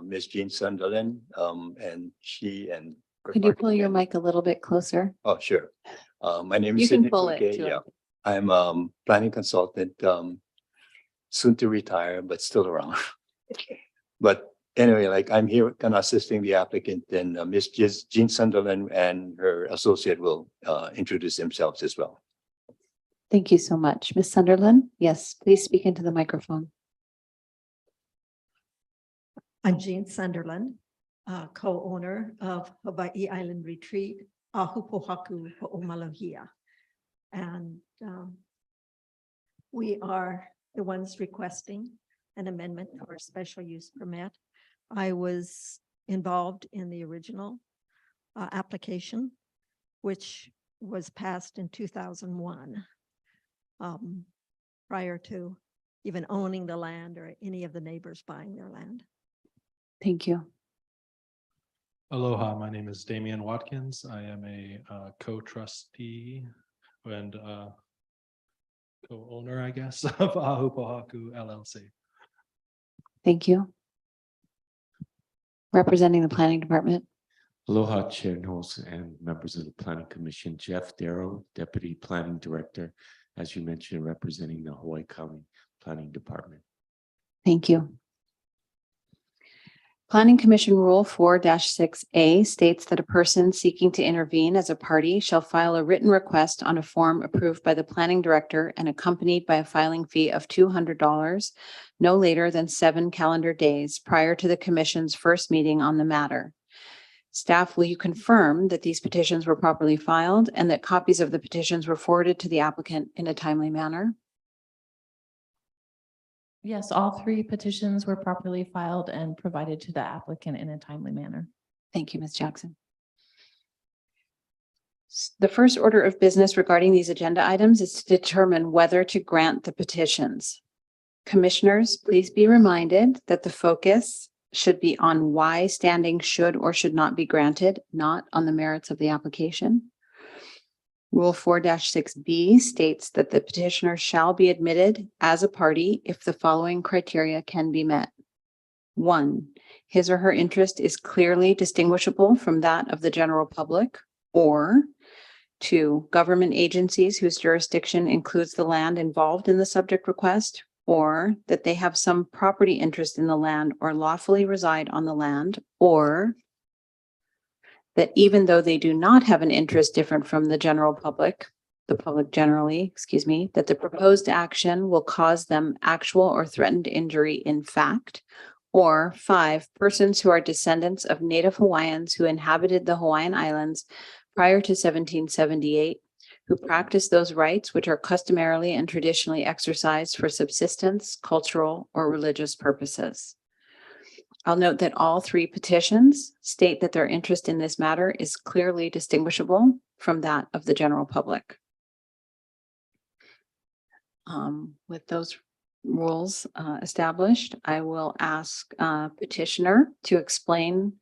[SPEAKER 13] Ms. Jean Sunderland, and she and.
[SPEAKER 8] Could you pull your mic a little bit closer?
[SPEAKER 13] Oh, sure. My name
[SPEAKER 8] You
[SPEAKER 13] is
[SPEAKER 8] can
[SPEAKER 13] Sidney
[SPEAKER 8] pull it
[SPEAKER 13] Fouquet.
[SPEAKER 8] to
[SPEAKER 13] Yeah, I'm planning consultant, soon to retire, but still around. But anyway, like I'm here kind of assisting the applicant, and Ms. Jean Sunderland and her associate will introduce themselves as well.
[SPEAKER 8] Thank you so much. Ms. Sunderland? Yes, please speak into the microphone.
[SPEAKER 14] I'm Jean Sunderland, co-owner of Hawaii Island Retreat, Ahupohaku Ho'omalohia. And we are the ones requesting an amendment to our special use permit. I was involved in the original application, which was passed in 2001, prior to even owning the land or any of the neighbors buying their land.
[SPEAKER 8] Thank you.
[SPEAKER 15] Aloha, my name is Damian Watkins. I am a co-trustee and co-owner, I guess, of Ahupohaku LLC.
[SPEAKER 8] Thank you. Representing the planning department.
[SPEAKER 16] Aloha, Chair Knowles and members of the Planning Commission. Jeff Darrow, Deputy Planning Director, as you mentioned, representing the Hawaii County Planning Department.
[SPEAKER 8] Thank you. Planning Commission Rule 4-6A states that a person seeking to intervene as a party shall file a written request on a form approved by the planning director and accompanied by a filing fee of $200 no later than 7 calendar days prior to the commission's first meeting on the matter. Staff, will you confirm that these petitions were properly filed and that copies of the petitions were forwarded to the applicant in a timely manner?
[SPEAKER 6] Yes, all 3 petitions were properly filed and provided to the applicant in a timely manner.
[SPEAKER 8] Thank you, Ms. Jackson. The first order of business regarding these agenda items is to determine whether to grant the petitions. Commissioners, please be reminded that the focus should be on why standing should or should not be granted, not on the merits of the application. Rule 4-6B states that the petitioner shall be admitted as a party if the following criteria can be met. 1, his or her interest is clearly distinguishable from that of the general public, or 2, government agencies whose jurisdiction includes the land involved in the subject request, or that they have some property interest in the land or lawfully reside on the land, or that even though they do not have an interest different from the general public, the public generally, that the proposed action will cause them actual or threatened injury in fact, or 5, persons who are descendants of Native Hawaiians who inhabited the Hawaiian Islands prior to 1778, who practice those rights which are customarily and traditionally exercised for subsistence, cultural, or religious purposes. I'll note that all 3 petitions state that their interest in this matter is clearly distinguishable from that of the general public. With those rules established, I will ask petitioner to explain.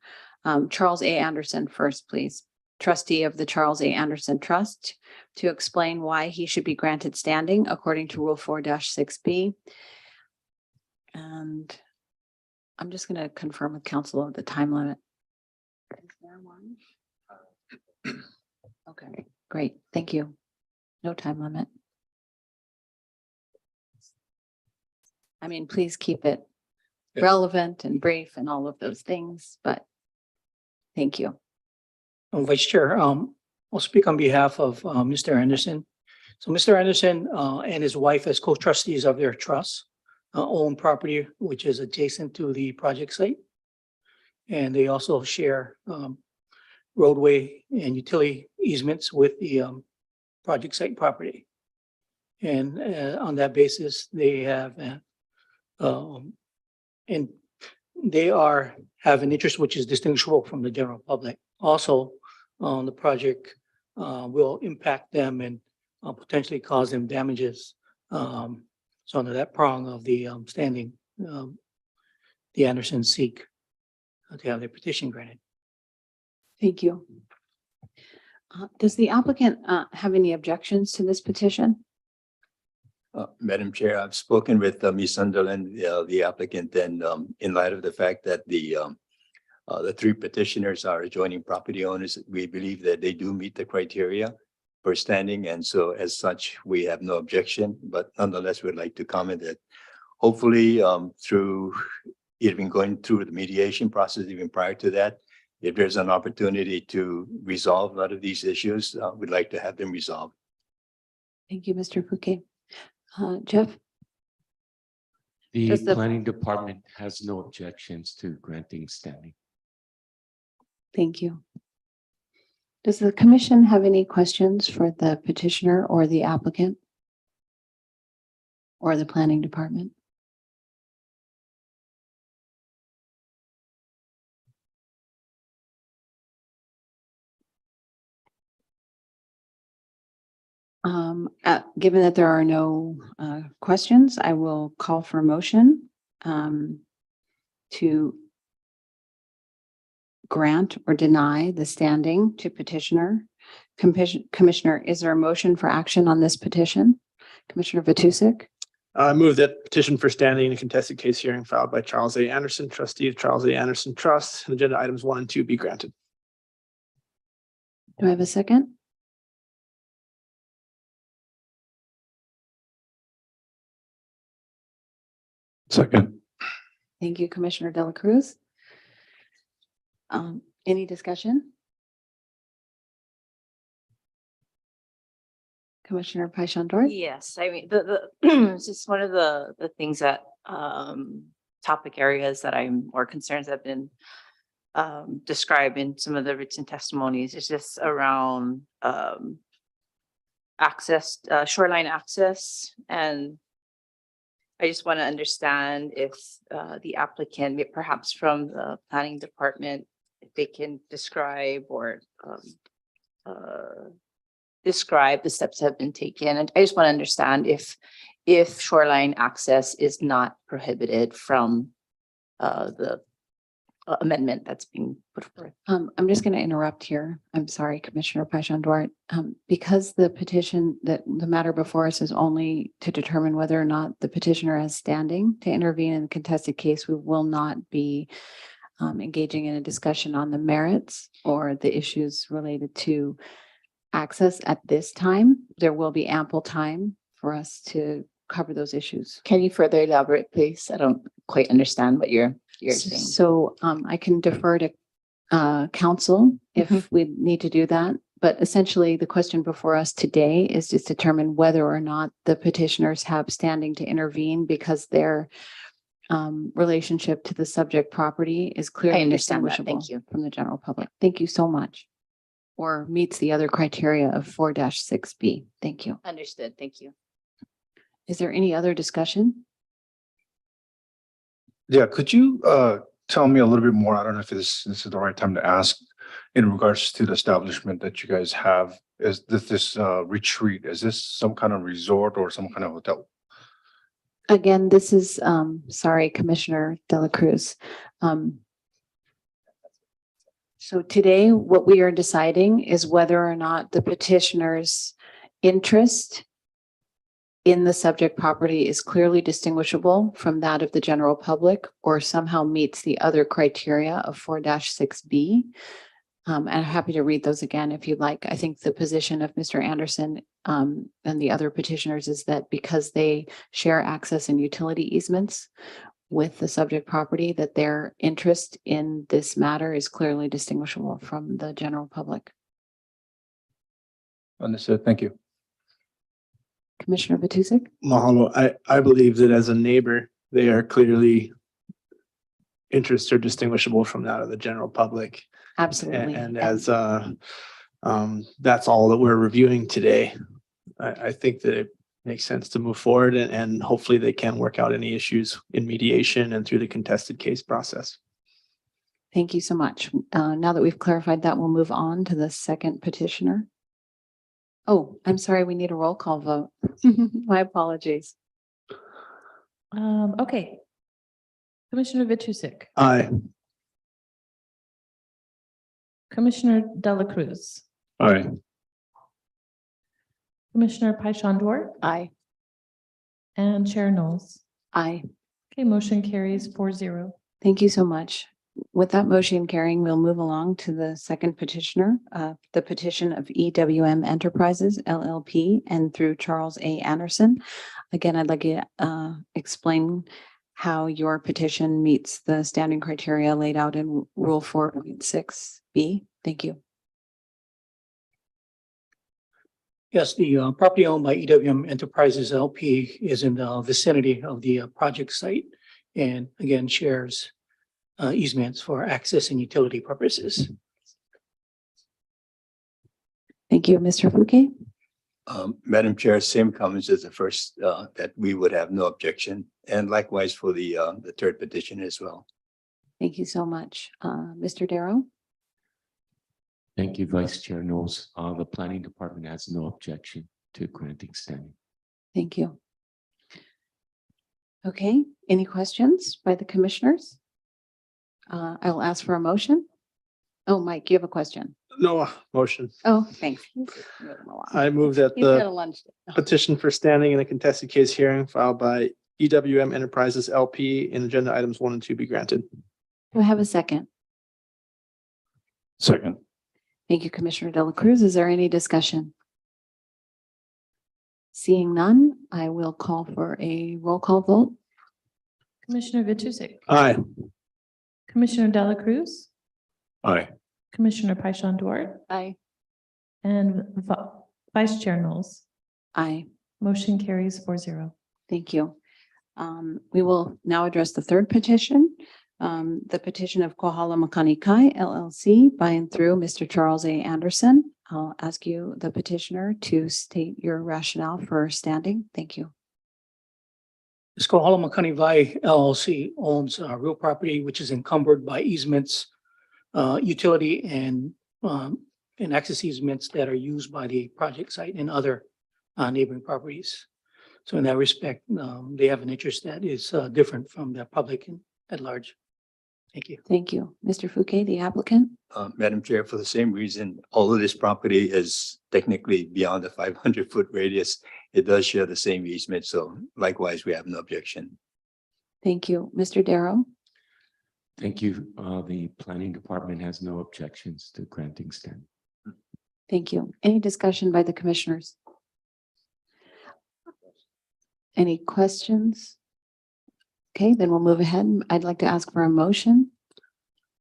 [SPEAKER 8] Charles A. Anderson first, please. Trustee of the Charles A. Anderson Trust, to explain why he should be granted standing according to Rule 4-6B. And I'm just going to confirm with council of the time limit. Is there one? Okay, great. Thank you. No time limit. I mean, please keep it relevant and brief and all of those things, but thank you.
[SPEAKER 12] Vice Chair, I'll speak on behalf of Mr. Anderson. So Mr. Anderson and his wife as co-trustees of their trust own property which is adjacent to the project site. And they also share roadway and utility easements with the project site property. And on that basis, they have and they have an interest which is distinguishable from the general public. Also, the project will impact them and potentially cause them damages. So under that prong of the standing, the Andersons seek to have their petition granted.
[SPEAKER 8] Thank you. Does the applicant have any objections to this petition?
[SPEAKER 13] Madam Chair, I've spoken with Ms. Sunderland, the applicant, and in light of the fact that the 3 petitioners are adjoining property owners, we believe that they do meet the criteria for standing, and so as such, we have no objection. But nonetheless, we'd like to comment that hopefully through even going through the mediation process, even prior to that, if there's an opportunity to resolve a lot of these issues, we'd like to have them resolved.
[SPEAKER 8] Thank you, Mr. Fouquet. Jeff?
[SPEAKER 16] The
[SPEAKER 8] Does the-
[SPEAKER 16] planning department has no objections to granting standing.
[SPEAKER 8] Thank you. Does the commission have any questions for the petitioner or the applicant? Or the planning department? Given that there are no questions, I will call for a motion to grant or deny the standing to petitioner. Commissioner, is there a motion for action on this petition? Commissioner Vatusic?
[SPEAKER 3] I move that petition for standing in a contested case hearing filed by Charles A. Anderson, trustee of Charles A. Anderson Trust, and agenda items 1 and 2 be granted.
[SPEAKER 8] Do I have a second?
[SPEAKER 15] Second.
[SPEAKER 8] Thank you, Commissioner De La Cruz. Any discussion? Commissioner Paishandor?
[SPEAKER 10] Yes, I mean, it's just one of the things that, topic areas that I'm, or concerns that have been described in some of the written testimonies is just around, access, shoreline access. And I just want to understand if, the applicant, perhaps from the planning department, if they can describe or, describe the steps that have been taken. And I just want to understand if shoreline access is not prohibited from the amendment that's being put forth.
[SPEAKER 8] I'm just going to interrupt here. I'm sorry, Commissioner Paishandor. Because the petition, that the matter before us is only to determine whether or not the petitioner has standing to intervene in the contested case, we will not be engaging in a discussion on the merits or the issues related to access at this time. There will be ample time for us to cover those issues.
[SPEAKER 10] Can you further elaborate, please? I don't quite understand what you're saying.
[SPEAKER 8] So I can defer to council if we need to do that. But essentially, the question before us today is to determine whether or not the petitioners have standing to intervene because their relationship to the subject property is clearly
[SPEAKER 10] understand that.
[SPEAKER 8] distinguishable
[SPEAKER 10] Thank you.
[SPEAKER 8] from the general public. Thank you so much. Or meets the other criteria of 4-6B. Thank you.
[SPEAKER 10] Understood. Thank you.
[SPEAKER 8] Is there any other discussion?
[SPEAKER 17] Yeah, could you tell me a little bit more? I don't know if this is the right time to ask in regards to the establishment that you guys have. Is this retreat? Is this some kind of resort or some kind of hotel?
[SPEAKER 8] Again, this is, sorry, Commissioner De La Cruz. So today, what we are deciding is whether or not the petitioner's interest in the subject property is clearly distinguishable from that of the general public or somehow meets the other criteria of 4-6B. And I'm happy to read those again if you'd like. I think the position of Mr. Anderson and the other petitioners is that because they share access and utility easements with the subject property, that their interest in this matter is clearly distinguishable from the general public.
[SPEAKER 17] Understood. Thank you.
[SPEAKER 8] Commissioner Vatusic?
[SPEAKER 3] Mahalo. I believe that as a neighbor, they are clearly interests are distinguishable from that of the general public.
[SPEAKER 8] Absolutely.
[SPEAKER 3] And as that's all that we're reviewing today. I think that it makes sense to move forward and hopefully they can work out any issues in mediation and through the contested case process.
[SPEAKER 8] Thank you so much. Now that we've clarified that, we'll move on to the second petitioner. Oh, I'm sorry, we need a roll call vote. My apologies.
[SPEAKER 6] Okay. Commissioner Vatusic.
[SPEAKER 3] Aye.
[SPEAKER 6] Commissioner De La Cruz.
[SPEAKER 15] Aye.
[SPEAKER 6] Commissioner Paishandor.
[SPEAKER 8] Aye.
[SPEAKER 6] And Chair Knowles.
[SPEAKER 8] Aye.
[SPEAKER 6] Okay, motion carries 4-0.
[SPEAKER 8] Thank you so much. With that motion carrying, we'll move along to the second petitioner, the petition of EWM Enterprises LLP and through Charles A. Anderson. Again, I'd like you to explain how your petition meets the standing criteria laid out in Rule 4.6B. Thank you.
[SPEAKER 12] Yes, the property owned by EWM Enterprises LP is in the vicinity of the project site and again shares easements for access and utility purposes.
[SPEAKER 8] Thank you, Mr. Fouquet.
[SPEAKER 13] Madam Chair, same comments as the first, that we would have no objection, and likewise for the third petition as well.
[SPEAKER 8] Thank you so much. Mr. Darrow?
[SPEAKER 16] Thank you, Vice Chair Knowles. The planning department has no objection to granting standing.
[SPEAKER 8] Thank you. Okay, any questions by the commissioners? I will ask for a motion. Oh, Mike, you have a question.
[SPEAKER 3] No motion.
[SPEAKER 8] Oh, thanks.
[SPEAKER 3] I move that
[SPEAKER 8] He's got a
[SPEAKER 3] the
[SPEAKER 8] lunch.
[SPEAKER 3] petition for standing in a contested case hearing filed by EWM Enterprises LP in agenda items 1 and 2 be granted.
[SPEAKER 8] Do I have a second?
[SPEAKER 17] Second.
[SPEAKER 8] Thank you, Commissioner De La Cruz. Is there any discussion? Seeing none, I will call for a roll call vote.
[SPEAKER 6] Commissioner Vitusick,
[SPEAKER 3] Aye.
[SPEAKER 6] Commissioner Dela Cruz,
[SPEAKER 17] Aye.
[SPEAKER 6] Commissioner Paishon Duarte,
[SPEAKER 8] Aye.
[SPEAKER 6] and Vice Chair Knowles.
[SPEAKER 8] Aye.
[SPEAKER 6] Motion carries 4-0.
[SPEAKER 8] Thank you. We will now address the third petition. The petition of Kohala Makani Kai LLC by and through Mr. Charles A. Anderson. I'll ask you, the petitioner, to state your rationale for standing. Thank you.
[SPEAKER 12] This Kohala Makani Vai LLC owns real property which is encumbered by easements, utility and access easements that are used by the project site and other neighboring properties. So in that respect, they have an interest that is different from the public at large. Thank you.
[SPEAKER 8] Thank you. Mr. Fouquet, the applicant.
[SPEAKER 13] Madam Chair, for the same reason, although this property is technically beyond the 500-foot radius, it does share the same easement. So likewise, we have no objection.
[SPEAKER 8] Thank you. Mr. Darrow.
[SPEAKER 16] Thank you. The planning department has no objections to granting standing.
[SPEAKER 8] Thank you. Any discussion by the commissioners? Any questions? Okay, then we'll move ahead. I'd like to ask for a motion.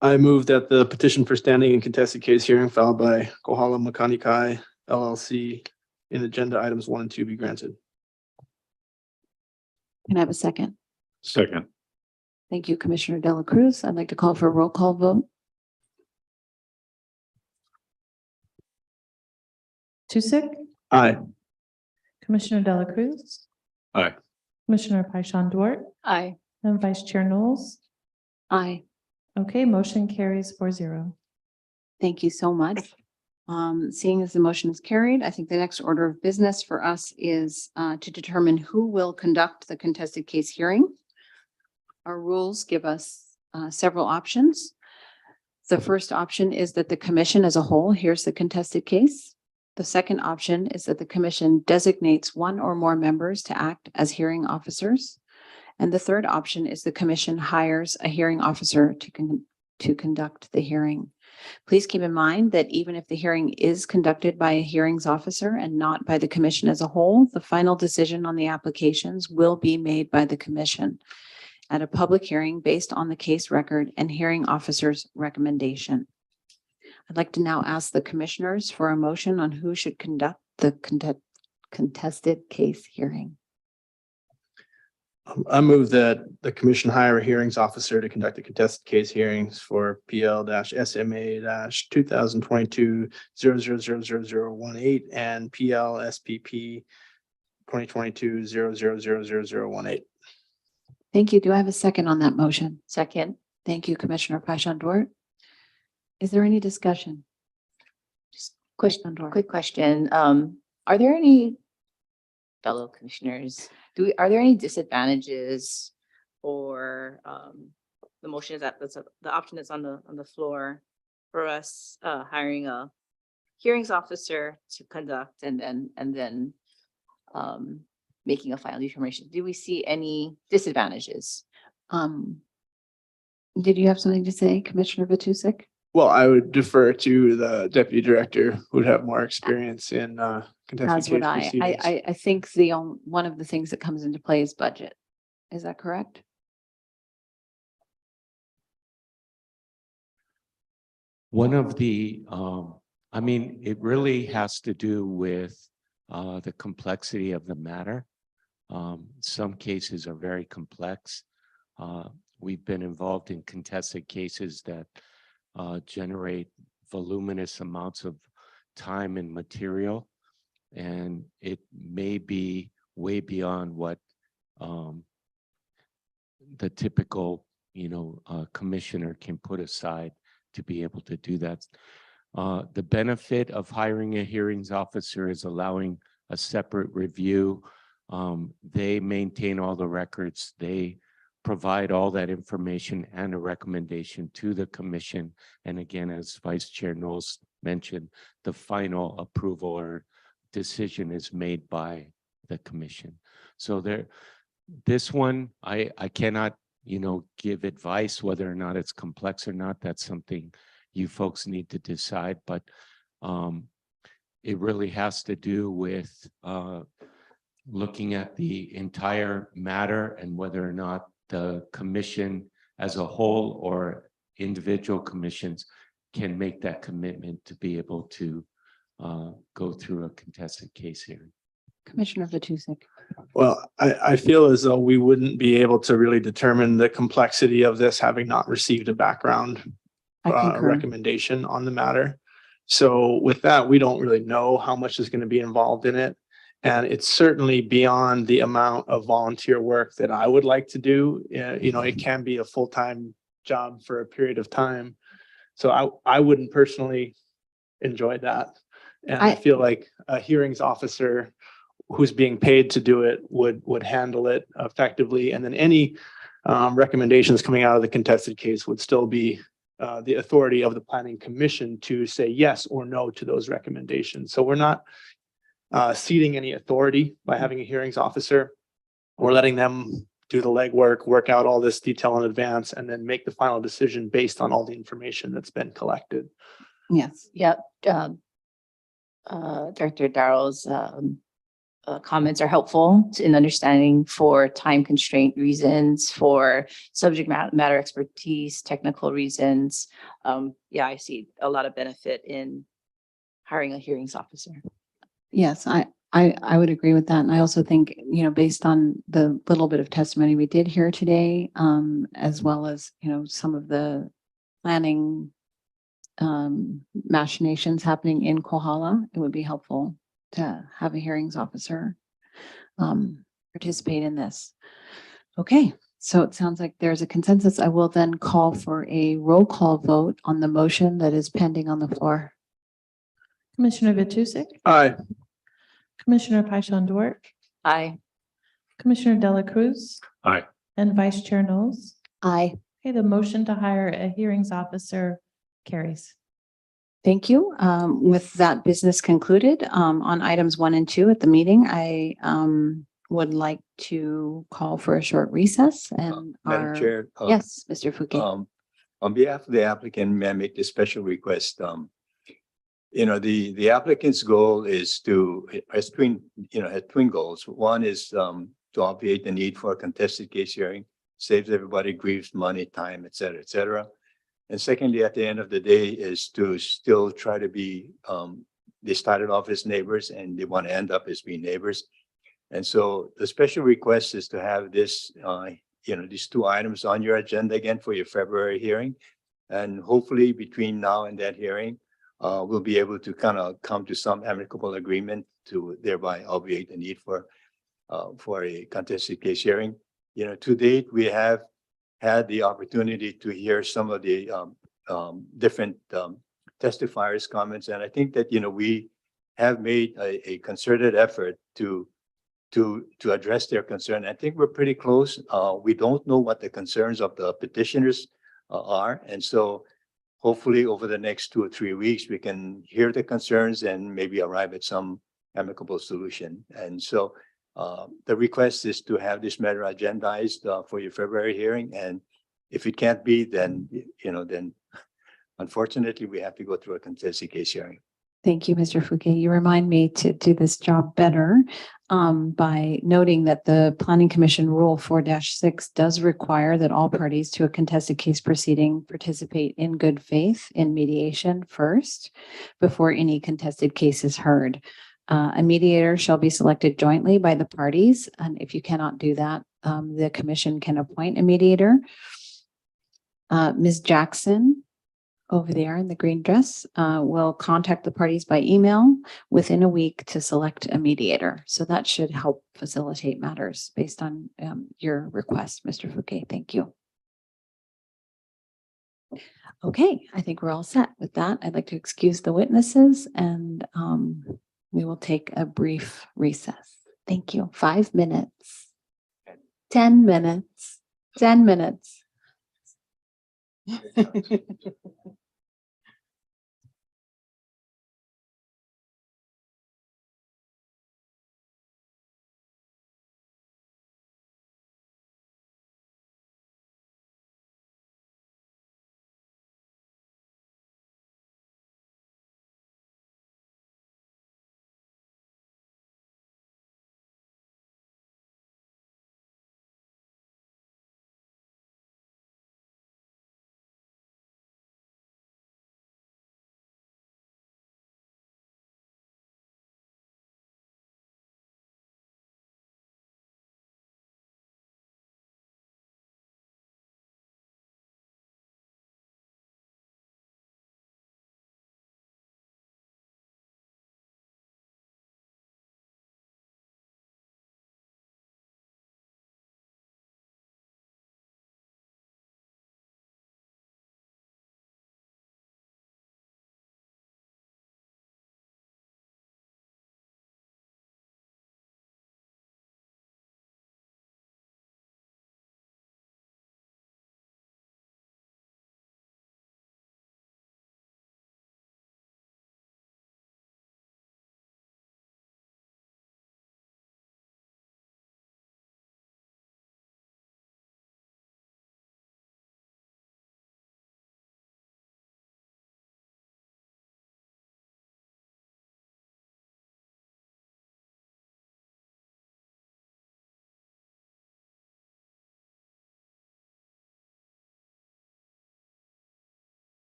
[SPEAKER 3] I move that the petition for standing in contested case hearing filed by Kohala Makani Kai LLC in agenda items 1 and 2 be granted.
[SPEAKER 8] Can I have a second?
[SPEAKER 17] Second.
[SPEAKER 8] Thank you, Commissioner De La Cruz. I'd like to call for a roll call vote.
[SPEAKER 6] Tusick,
[SPEAKER 3] Aye.
[SPEAKER 6] Commissioner Dela Cruz,
[SPEAKER 17] Aye.
[SPEAKER 6] Commissioner Paishon Duarte,
[SPEAKER 8] Aye.
[SPEAKER 6] and Vice Chair Knowles.
[SPEAKER 8] Aye.
[SPEAKER 6] Okay, motion carries 4-0.
[SPEAKER 8] Thank you so much. Seeing as the motion is carried, I think the next order of business for us is to determine who will conduct the contested case hearing. Our rules give us several options. The first option is that the commission as a whole hears the contested case. The second option is that the commission designates one or more members to act as hearing officers. And the third option is the commission hires a hearing officer to conduct the hearing. Please keep in mind that even if the hearing is conducted by a hearings officer and not by the commission as a whole, the final decision on the applications will be made by the commission at a public hearing based on the case record and hearing officer's recommendation. I'd like to now ask the commissioners for a motion on who should conduct the contested case hearing.
[SPEAKER 3] I move that the commission hire a hearings officer to conduct the contested case hearings for PL-SMA-2022-00000018 and PL-SPP 2022-00000018.
[SPEAKER 8] Thank you. Do I have a second on that motion?
[SPEAKER 10] Second.
[SPEAKER 8] Thank you, Commissioner Paishon Duarte. Is there any discussion?
[SPEAKER 10] Quick question. Are there any fellow commissioners, are there any disadvantages or the motion is that the option that's on the floor for us hiring a hearings officer to conduct and then making a final determination? Do we see any disadvantages?
[SPEAKER 8] Did you have something to say, Commissioner Vitusick?
[SPEAKER 3] Well, I would defer to the deputy director who would have more experience in contested
[SPEAKER 8] As
[SPEAKER 3] case
[SPEAKER 8] would
[SPEAKER 3] proceedings.
[SPEAKER 8] I think one of the things that comes into play is budget. Is that correct?
[SPEAKER 16] One of the, I mean, it really has to do with the complexity of the matter. Some cases are very complex. We've been involved in contested cases that generate voluminous amounts of time and material, and it may be way beyond what the typical, commissioner can put aside to be able to do that. The benefit of hiring a hearings officer is allowing a separate review. They maintain all the records. They provide all that information and a recommendation to the commission. And again, as Vice Chair Knowles mentioned, the final approval or decision is made by the commission. So this one, I cannot, give advice whether or not it's complex or not. That's something you folks need to decide, but it really has to do with looking at the entire matter and whether or not the commission as a whole or individual commissions can make that commitment to be able to go through a contested case hearing.
[SPEAKER 8] Commissioner Vatusek.
[SPEAKER 3] Well, I feel as though we wouldn't be able to really determine the complexity of this having not received a background
[SPEAKER 8] I concur.
[SPEAKER 3] recommendation on the matter. So with that, we don't really know how much is going to be involved in it. And it's certainly beyond the amount of volunteer work that I would like to do. It can be a full-time job for a period of time. So I wouldn't personally enjoy that. And I feel like a hearings officer who's being paid to do it would handle it effectively. And then any recommendations coming out of the contested case would still be the authority of the planning commission to say yes or no to those recommendations. So we're not ceding any authority by having a hearings officer. We're letting them do the legwork, work out all this detail in advance, and then make the final decision based on all the information that's been collected.
[SPEAKER 8] Yes.
[SPEAKER 10] Yep. Director Darrow's comments are helpful in understanding for time constraint reasons, for subject matter expertise, technical reasons. Yeah, I see a lot of benefit in hiring a hearings officer.
[SPEAKER 8] Yes, I would agree with that. And I also think, based on the little bit of testimony we did hear today, as well as, some of the planning machinations happening in Kohala, it would be helpful to have a hearings officer participate in this. Okay, so it sounds like there's a consensus. I will then call for a roll call vote on the motion that is pending on the floor.
[SPEAKER 6] Commissioner Vatusek,
[SPEAKER 3] Aye.
[SPEAKER 6] Commissioner Paishon Dwork,
[SPEAKER 10] Aye.
[SPEAKER 6] Commissioner Dela Cruz,
[SPEAKER 17] Aye.
[SPEAKER 6] and Vice Chair Knowles.
[SPEAKER 8] Aye.
[SPEAKER 6] Okay, the motion to hire a hearings officer carries.
[SPEAKER 8] Thank you. With that business concluded, on items 1 and 2 at the meeting, I would like to call for a short recess and
[SPEAKER 13] Madam Chair.
[SPEAKER 8] Yes, Mr. Fouquet.
[SPEAKER 13] On behalf of the applicant, may I make this special request? The applicant's goal is has twin goals. One is to obviate the need for a contested case hearing, saves everybody grief, money, time, et cetera, et cetera. And secondly, at the end of the day, is to still try to be, they started off as neighbors and they want to end up as being neighbors. And so the special request is to have this, these 2 items on your agenda again for your February hearing. And hopefully between now and that hearing, we'll be able to kind of come to some amicable agreement to thereby obviate the need for a contested case hearing. To date, we have had the opportunity to hear some of the different testifiers' comments, and I think that we have made a concerted effort to address their concern. I think we're pretty close. We don't know what the concerns of the petitioners are, and so hopefully over the next 2 or 3 weeks we can hear the concerns and maybe arrive at some amicable solution. And so the request is to have this matter agendized for your February hearing. And if it can't be, then, then unfortunately we have to go through a contested case hearing.
[SPEAKER 8] Thank you, Mr. Fouquet. You remind me to do this job better by noting that the Planning Commission Rule 4-6 does require that all parties to a contested case proceeding participate in good faith in mediation first before any contested case is heard. A mediator shall be selected jointly by the parties, and if you cannot do that, the commission can appoint a mediator. Ms. Jackson over there in the green dress will contact the parties by email within a week to select a mediator. So that should help facilitate matters based on your request, Mr. Fouquet. Thank you. Okay, I think we're all set with that. I'd like to excuse the witnesses and we will take a brief recess. Thank you. 5 minutes. 10 minutes. 10 minutes.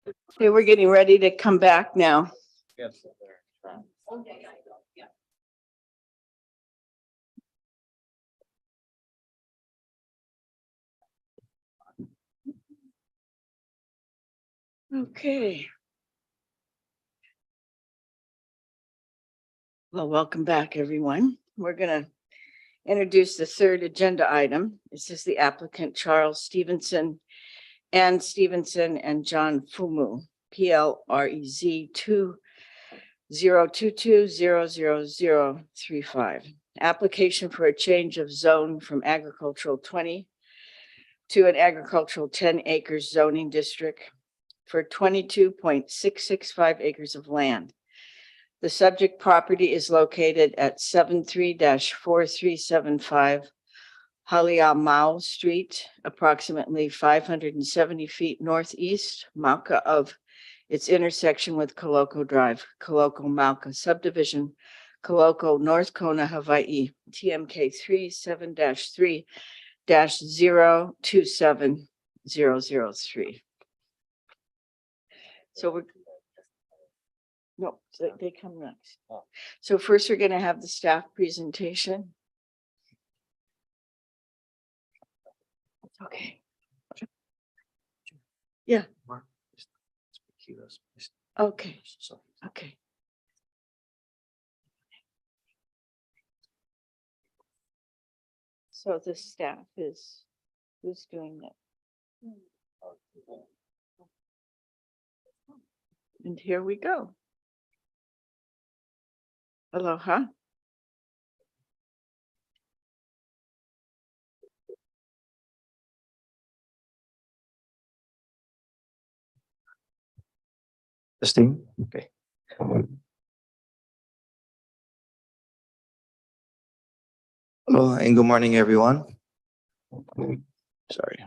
[SPEAKER 1] Okay, we're getting ready to come back now. Okay. Well, welcome back, everyone. We're gonna introduce the third agenda item. This is the applicant Charles Stevenson and John Fumu, PLREZ 2022000035. Application for a change of zone from agricultural 20 to an agricultural 10 acres zoning district for 22.665 acres of land. The subject property is located at 73-4375 Haliamau Street, approximately 570 feet northeast Mauka of its intersection with Koloko Drive, Koloko Mauka subdivision, Koloko, North Kona, Hawaii, TMK 37-3-027003. So we're no, they come next. So first, we're going to have the staff presentation. Okay. Yeah. Okay. Okay. So the staff is, who's doing that? And here we go. Aloha.
[SPEAKER 18] Testing, okay. Hello and good morning, everyone. Sorry.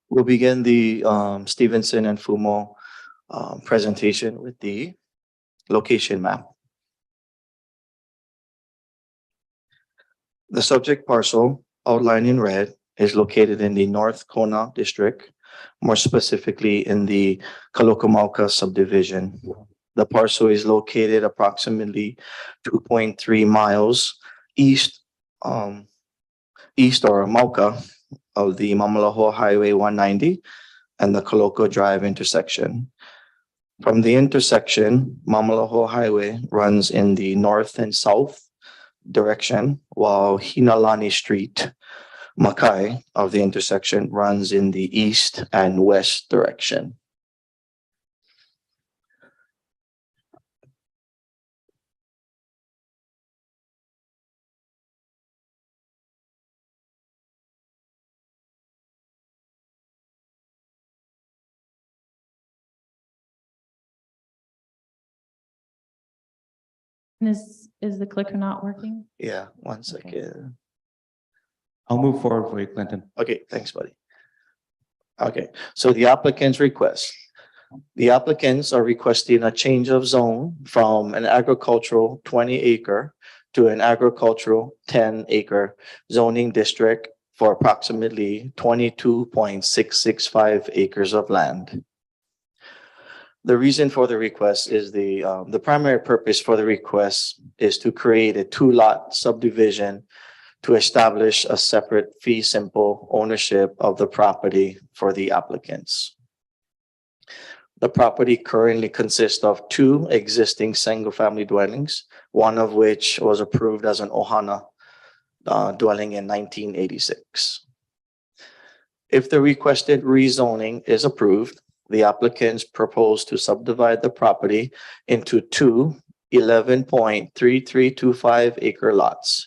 [SPEAKER 18] We'll begin the Stevenson and Fumo presentation with the location map. The subject parcel outlined in red is located in the North Kona district, more specifically in the Kalokamauka subdivision. The parcel is located approximately 2.3 miles east or Mauka of the Mamalaho Highway 190 and the Koloko Drive intersection. From the intersection, Mamalaho Highway runs in the north and south direction, while Hinalani Street, Makai of the intersection runs in the east and west direction.
[SPEAKER 6] Is the clicker not working?
[SPEAKER 18] Yeah, one second.
[SPEAKER 16] I'll move forward for you, Clinton.
[SPEAKER 18] Okay, thanks, buddy. Okay, so the applicant's request. The applicants are requesting a change of zone from an agricultural 20 acre to an agricultural 10 acre zoning district for approximately 22.665 acres of land. The reason for the request is the primary purpose for the request is to create a 2-lot subdivision to establish a separate fee simple ownership of the property for the applicants. The property currently consists of 2 existing single-family dwellings, one of which was approved as an Ohana dwelling in 1986. If the requested rezoning is approved, the applicants propose to subdivide the property into 2 11.3325 acre lots,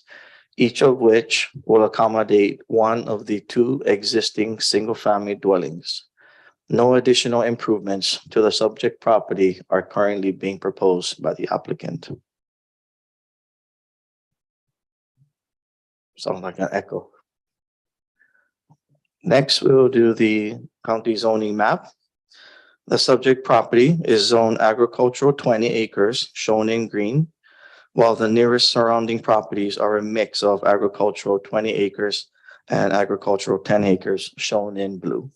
[SPEAKER 18] each of which will accommodate one of the 2 existing single-family dwellings. No additional improvements to the subject property are currently being proposed by the applicant. Sounds like an echo. Next, we'll do the county zoning map. The subject property is zoned agricultural 20 acres, shown in green, while the nearest surrounding properties are a mix of agricultural 20 acres and agricultural 10 acres, shown in blue.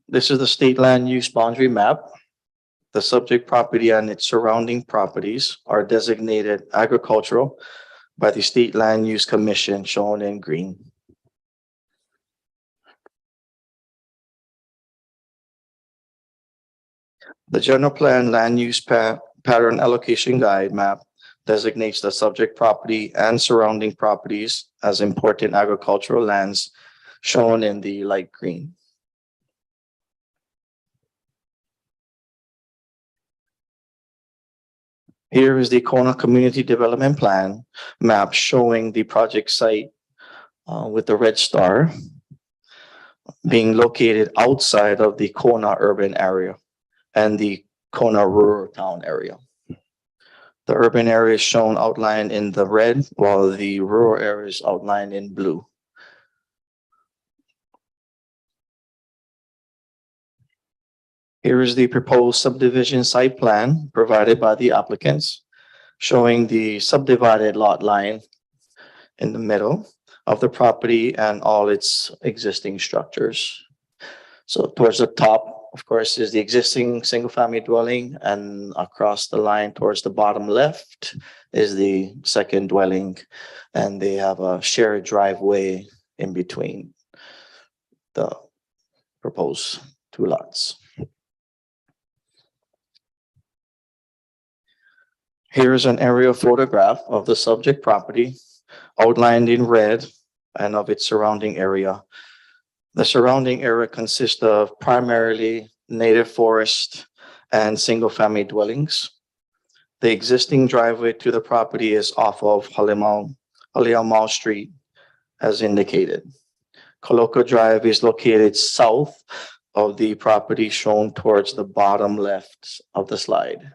[SPEAKER 18] This is the state land use boundary map. The subject property and its surrounding properties are designated agricultural by the State Land Use Commission, shown in green. The general plan land use pattern allocation guide map designates the subject property and surrounding properties as important agricultural lands, shown in the light green. Here is the Kona Community Development Plan map showing the project site with the red star being located outside of the Kona urban area and the Kona rural town area. The urban area is shown outlined in the red, while the rural area is outlined in blue. Here is the proposed subdivision site plan provided by the applicants, showing the subdivided lot line in the middle of the property and all its existing structures. So towards the top, of course, is the existing single-family dwelling, and across the line towards the bottom left is the second dwelling, and they have a shared driveway in between the proposed two lots. Here is an aerial photograph of the subject property outlined in red and of its surrounding area. The surrounding area consists of primarily native forest and single-family dwellings. The existing driveway to the property is off of Haleamau Street, as indicated. Koloko Drive is located south of the property, shown towards the bottom left of the slide.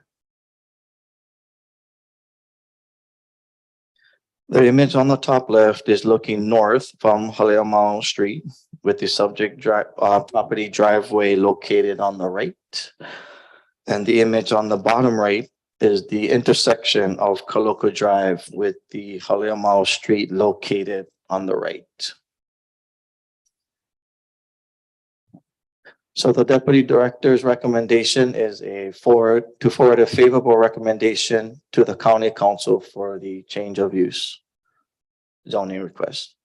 [SPEAKER 18] The image on the top left is looking north from Haleamau Street, with the subject property driveway located on the right. And the image on the bottom right is the intersection of Koloko Drive with the Haleamau Street located on the right. So the deputy director's recommendation is to forward a favorable recommendation to the county council for the change of use zoning request.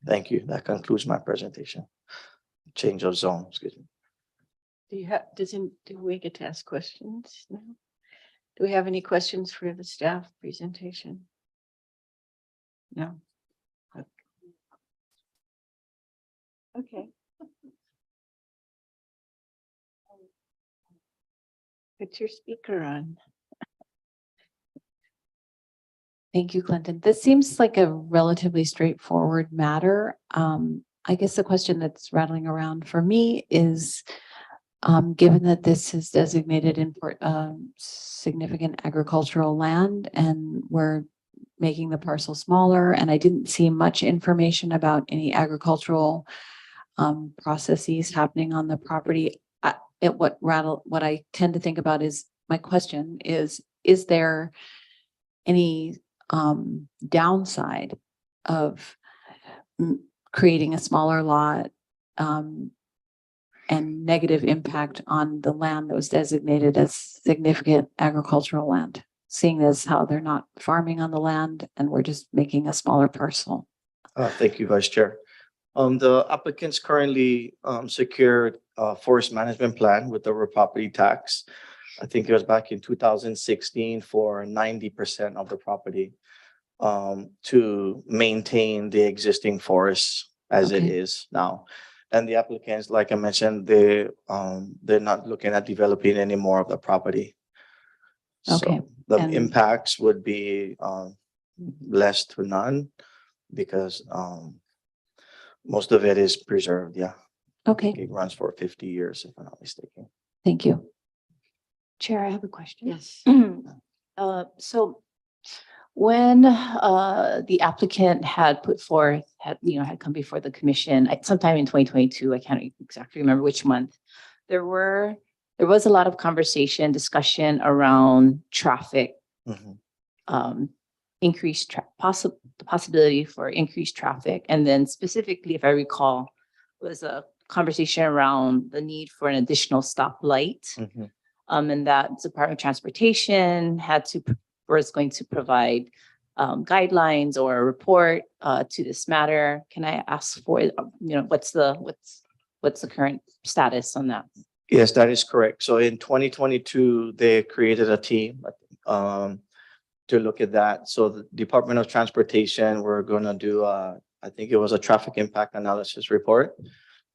[SPEAKER 18] Thank you. That concludes my presentation. Change of zone, excuse me.
[SPEAKER 1] Do we get to ask questions now? Do we have any questions for the staff presentation? No. Okay. Put your speaker on.
[SPEAKER 8] Thank you, Clinton. This seems like a relatively straightforward matter. I guess the question that's rattling around for me is, given that this is designated significant agricultural land and we're making the parcel smaller, and I didn't see much information about any agricultural processes happening on the property. What I tend to think about is, my question is there any downside of creating a smaller lot and negative impact on the land that was designated as significant agricultural land, seeing as how they're not farming on the land and we're just making a smaller parcel?
[SPEAKER 18] Thank you, Vice Chair. The applicants currently secured a forest management plan with the real property tax. I think it was back in 2016 for 90% of the property to maintain the existing forests as it is now. And the applicants, like I mentioned, they're not looking at developing any more of the property.
[SPEAKER 8] Okay.
[SPEAKER 18] So the impacts would be less to none, because most of it is preserved. Yeah.
[SPEAKER 8] Okay.
[SPEAKER 18] It runs for 50 years, if I'm not mistaken.
[SPEAKER 8] Thank you.
[SPEAKER 2] Chair, I have a question.
[SPEAKER 1] Yes.
[SPEAKER 2] So when the applicant had put forth, had come before the commission sometime in 2022, I can't exactly remember which month, there was a lot of conversation, discussion around traffic, increased the possibility for increased traffic, and then specifically, if I recall, was a
[SPEAKER 10] conversation around the need for an additional stoplight.
[SPEAKER 18] Mhm.
[SPEAKER 10] And that Department of Transportation was going to provide guidelines or a report to this matter. Can I ask for, what's the current status on that?
[SPEAKER 18] Yes, that is correct. So in 2022, they created a team to look at that. So the Department of Transportation, we're gonna do, I think it was a traffic impact analysis report.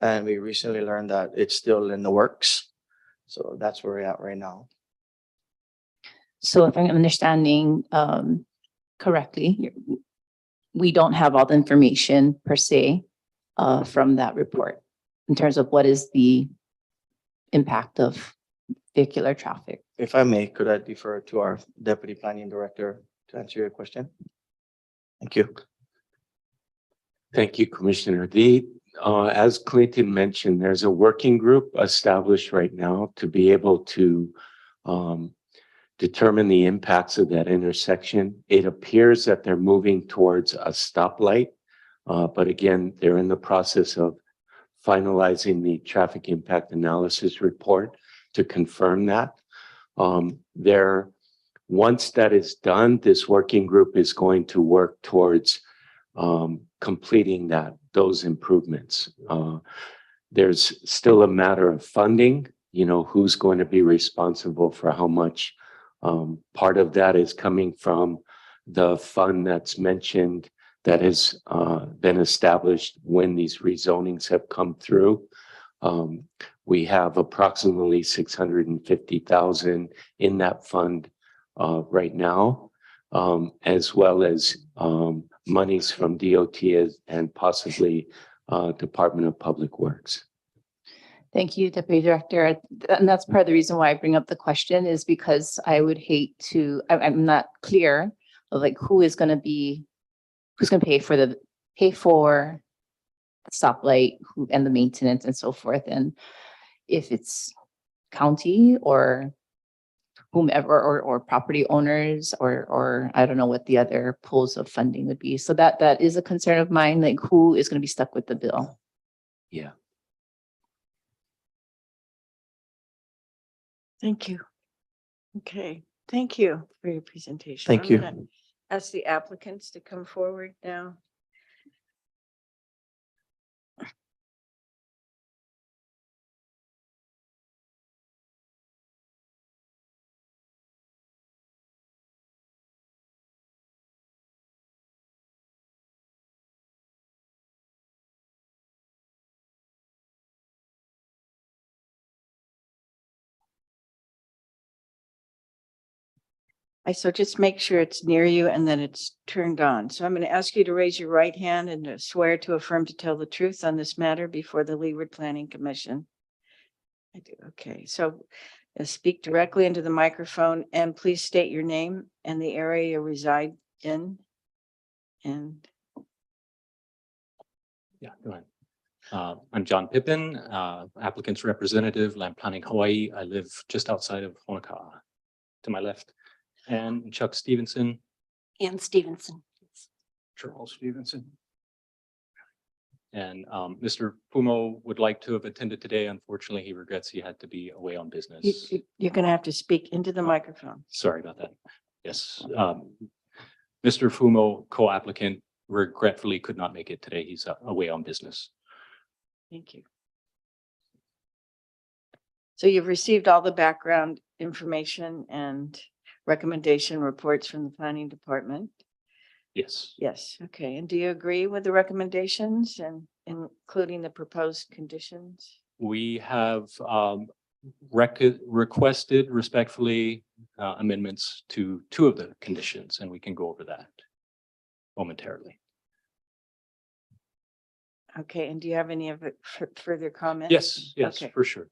[SPEAKER 18] And we recently learned that it's still in the works. So that's where we're at right now.
[SPEAKER 10] So if I'm understanding correctly, we don't have all the information per se from that report in terms of what is the impact of vehicular traffic.
[SPEAKER 18] If I may, could I defer to our Deputy Planning Director to answer your question? Thank you.
[SPEAKER 16] Thank you, Commissioner. As Clinton mentioned, there's a working group established right now to be able to determine the impacts of that intersection. It appears that they're moving towards a stoplight, but again, they're in the process of finalizing the traffic impact analysis report to confirm that. Once that is done, this working group is going to work towards completing those improvements. There's still a matter of funding, who's going to be responsible for how much. Part of that is coming from the fund that's mentioned that has been established when these rezonings have come through. We have approximately 650,000 in that fund right now, as well as monies from DOT and possibly Department of Public Works.
[SPEAKER 10] Thank you, Deputy Director. And that's part of the reason why I bring up the question is because I would hate to, I'm not clear of like who's going to pay for the stoplight and the maintenance and so forth. And if it's county or whomever or property owners or I don't know what the other pools of funding would be. So that is a concern of mine, like who is going to be stuck with the bill?
[SPEAKER 16] Yeah.
[SPEAKER 1] Thank you. Okay, thank you for your presentation.
[SPEAKER 18] Thank
[SPEAKER 1] I'm
[SPEAKER 18] you.
[SPEAKER 1] gonna ask the applicants to come forward now. So just make sure it's near you and then it's turned on. So I'm going to ask you to raise your right hand and to swear to affirm to tell the truth on this matter before the Leeward Planning Commission. I do. Okay, so speak directly into the microphone and please state your name and the area you reside in. And
[SPEAKER 19] Yeah, go ahead. I'm John Pippin, applicant's representative, Land Planning Hawaii. I live just outside of Honoka'a to my left. And Chuck Stevenson.
[SPEAKER 14] Ann Stevenson.
[SPEAKER 19] Charles Stevenson. And Mr. Pumo would like to have attended today. Unfortunately, he regrets he had to be away on business.
[SPEAKER 1] you're going to have to speak into the microphone.
[SPEAKER 19] Sorry about that. Yes. Mr. Fumo, co-applicant, regretfully could not make it today. He's away on business.
[SPEAKER 1] Thank you. So you've received all the background information and recommendation reports from the planning department?
[SPEAKER 19] Yes.
[SPEAKER 1] Yes. Okay. And do you agree with the recommendations and including the proposed conditions?
[SPEAKER 19] We have requested respectfully amendments to 2 of the conditions, and we can go over that momentarily.
[SPEAKER 1] Okay. And do you have any of it further comments?
[SPEAKER 19] Yes, yes,
[SPEAKER 1] Okay.
[SPEAKER 19] for sure.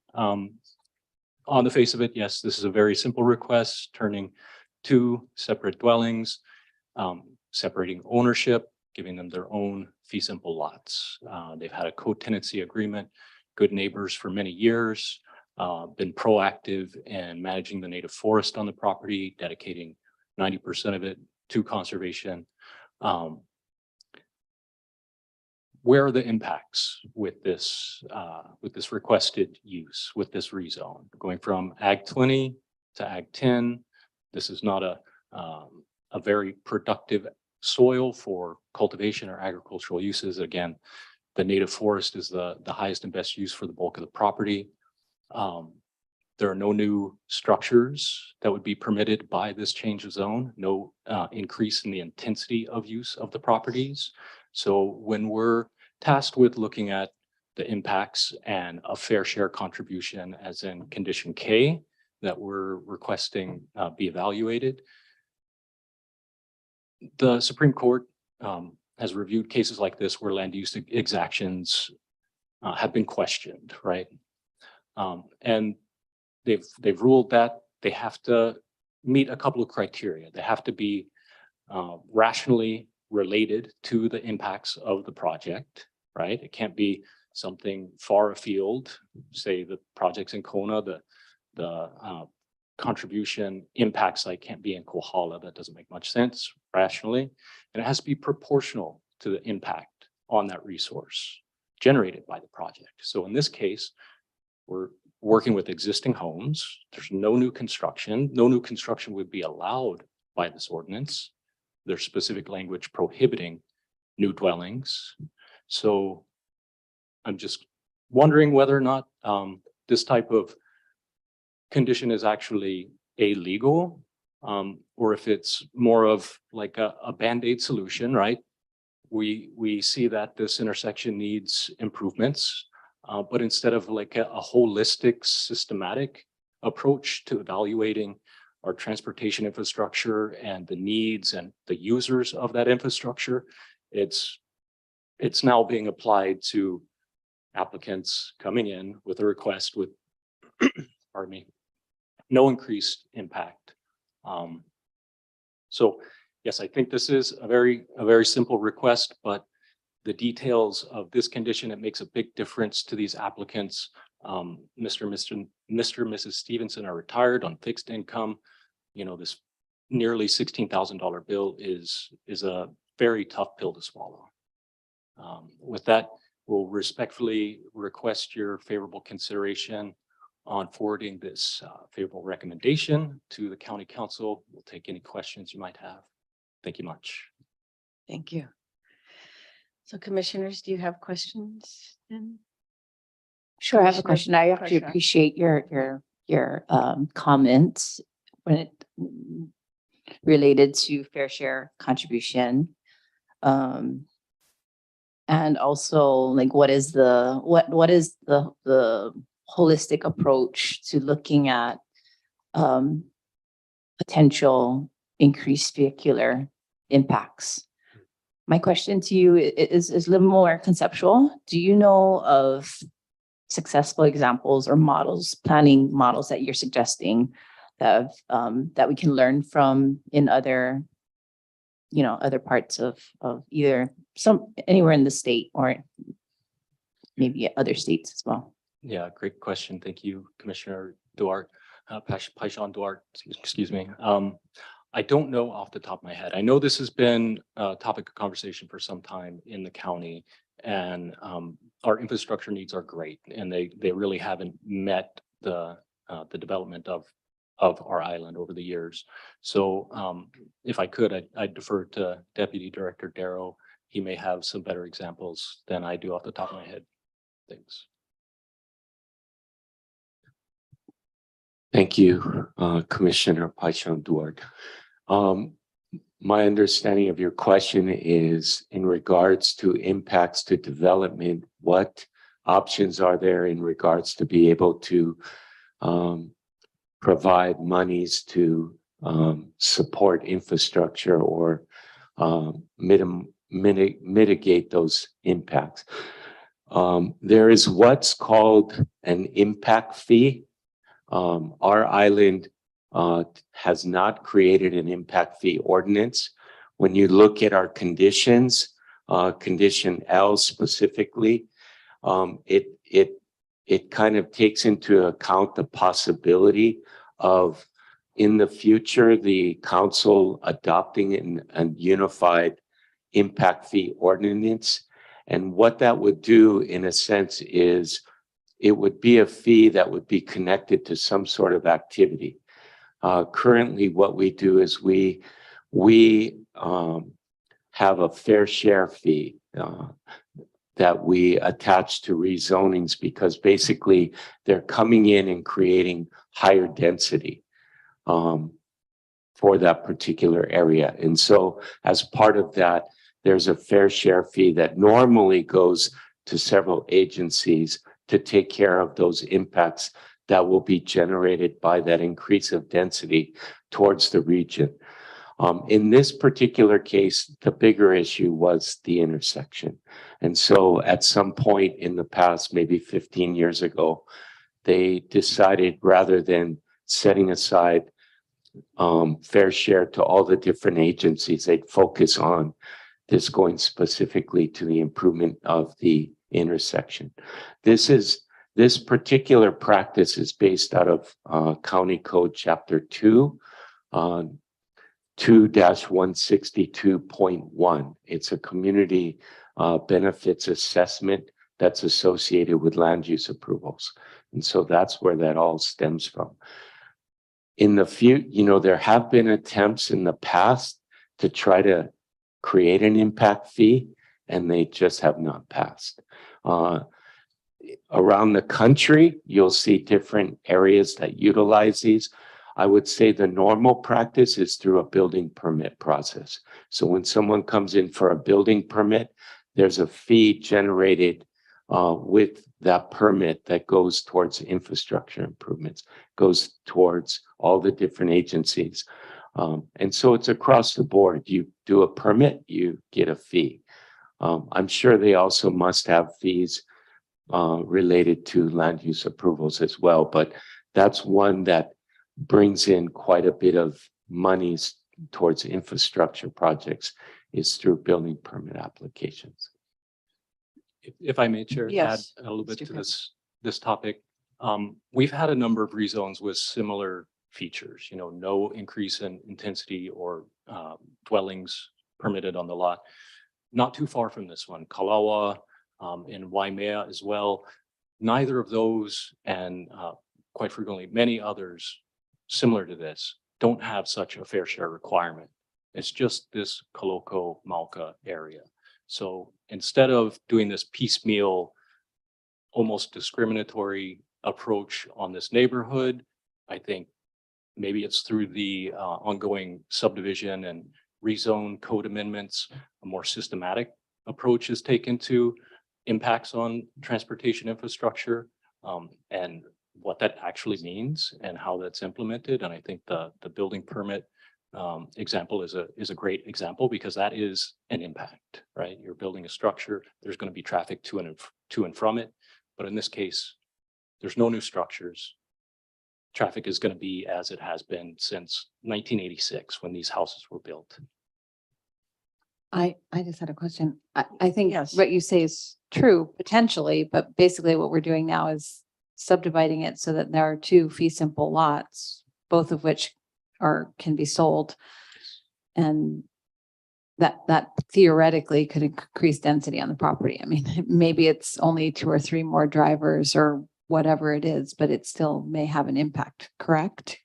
[SPEAKER 19] On the face of it, yes, this is a very simple request, turning 2 separate dwellings, separating ownership, giving them their own fee simple lots. They've had a co-tenancy agreement, good neighbors for many years, been proactive in managing the native forest on the property, dedicating 90% of it to conservation. where are the impacts with this requested use, with this rezone? Going from Ag 20 to Ag 10. This is not a very productive soil for cultivation or agricultural uses. Again, the native forest is the highest and best use for the bulk of the property. There are no new structures that would be permitted by this change of zone, no increase in the intensity of use of the properties. So when we're tasked with looking at the impacts and a fair share contribution, as in condition K, that we're requesting be evaluated, the Supreme Court has reviewed cases like this where land use exactions have been questioned, right? And they've ruled that they have to meet a couple of criteria. They have to be rationally related to the impacts of the project, right? It can't be something far afield. Say the projects in Kona, the contribution impact site can't be in Kohala. That doesn't make much sense rationally. And it has to be proportional to the impact on that resource generated by the project. So in this case, we're working with existing homes. There's no new construction. No new construction would be allowed by this ordinance. There's specific language prohibiting new dwellings. So I'm just wondering whether or not this type of condition is actually illegal, or if it's more of like a Band-Aid solution, right? We see that this intersection needs improvements, but instead of like a holistic, systematic approach to evaluating our transportation infrastructure and the needs and the users of that infrastructure, it's now being applied to applicants coming in with a request with, pardon me, no increased impact. So yes, I think this is a very simple request, but the details of this condition, it makes a big difference to these applicants. Mr. and Mrs. Stevenson are retired on fixed income. You know, this nearly $16,000 bill is a very tough pill to swallow. With that, we'll respectfully request your favorable consideration on forwarding this favorable recommendation to the county council. We'll take any questions you might have. Thank you much.
[SPEAKER 1] Thank you. So commissioners, do you have questions then?
[SPEAKER 10] Sure, I have a
[SPEAKER 1] Commissioner
[SPEAKER 10] question. I actually
[SPEAKER 1] Paishan.
[SPEAKER 10] appreciate your comments when it related to fair share contribution. And also like what is the holistic approach to looking at potential increased vehicular impacts? My question to you is a little more conceptual. Do you know of successful examples or models, planning models that you're suggesting that we can learn from in other, other parts of either anywhere in the state or maybe other states as well?
[SPEAKER 19] Yeah, great question. Thank you, Commissioner Duarte, Paishan Duarte, excuse me. I don't know off the top of my head. I know this has been a topic of conversation for some time in the county, and our infrastructure needs are great, and they really haven't met the development of our island over the years. So if I could, I'd defer to Deputy Director Darrow. He may have some better examples than I do off the top of my head. Thanks.
[SPEAKER 16] Thank you, Commissioner Paishan Duarte. My understanding of your question is in regards to impacts to development. What options are there in regards to be able to provide monies to support infrastructure or mitigate those impacts? There is what's called an impact fee. Our island has not created an impact fee ordinance. When you look at our conditions, condition L specifically, it kind of takes into account the possibility of in the future the council adopting a unified impact fee ordinance, And what that would do in a sense is it would be a fee that would be connected to some sort of activity. Currently, what we do is we have a fair share fee that we attach to rezonings because basically they're coming in and creating higher density for that particular area. And so as part of that, there's a fair share fee that normally goes to several agencies to take care of those impacts that will be generated by that increase of density towards the region. In this particular case, the bigger issue was the intersection. And so at some point in the past, maybe 15 years ago, they decided rather than setting aside fair share to all the different agencies, they'd focus on this going specifically to the improvement of the intersection. This particular practice is based out of County Code Chapter 2, 2-162.1. It's a community benefits assessment that's associated with land use approvals. And so that's where that all stems from. In the future, there have been attempts in the past to try to create an impact fee, and they just have not passed. Around the country, you'll see different areas that utilize these. I would say the normal practice is through a building permit process. So when someone comes in for a building permit, there's a fee generated with that permit that goes towards infrastructure improvements, goes towards all the different agencies. And so it's across the board. You do a permit, you get a fee. I'm sure they also must have fees related to land use approvals as well, but that's one that brings in quite a bit of monies towards infrastructure projects is through building permit applications.
[SPEAKER 19] If I may, Chair, add
[SPEAKER 8] Yes,
[SPEAKER 19] a little bit
[SPEAKER 8] Mr.
[SPEAKER 19] to
[SPEAKER 8] Cook.
[SPEAKER 19] this topic. We've had a number of rezones with similar features, no increase in intensity or dwellings permitted on the lot. Not too far from this one, Kalawa and Waimea as well. Neither of those and quite frequently many others similar to this don't have such a fair share requirement. It's just this Kaloko Malka area. So instead of doing this piecemeal, almost discriminatory approach on this neighborhood, I think maybe it's through the ongoing subdivision and rezone code amendments, a more systematic approach is taken to impacts on transportation infrastructure and what that actually means and how that's implemented. And I think the building permit example is a great example because that is an impact, right? You're building a structure, there's going to be traffic to and from it. But in this case, there's no new structures. Traffic is going to be as it has been since 1986 when these houses were built.
[SPEAKER 8] I just had a question. I think
[SPEAKER 1] Yes.
[SPEAKER 8] what you say is true potentially, but basically what we're doing now is subdividing it so that there are two fee simple lots, both of which can be sold. And that theoretically could increase density on the property. I mean, maybe it's only 2 or 3 more drivers or whatever it is, but it still may have an impact, correct?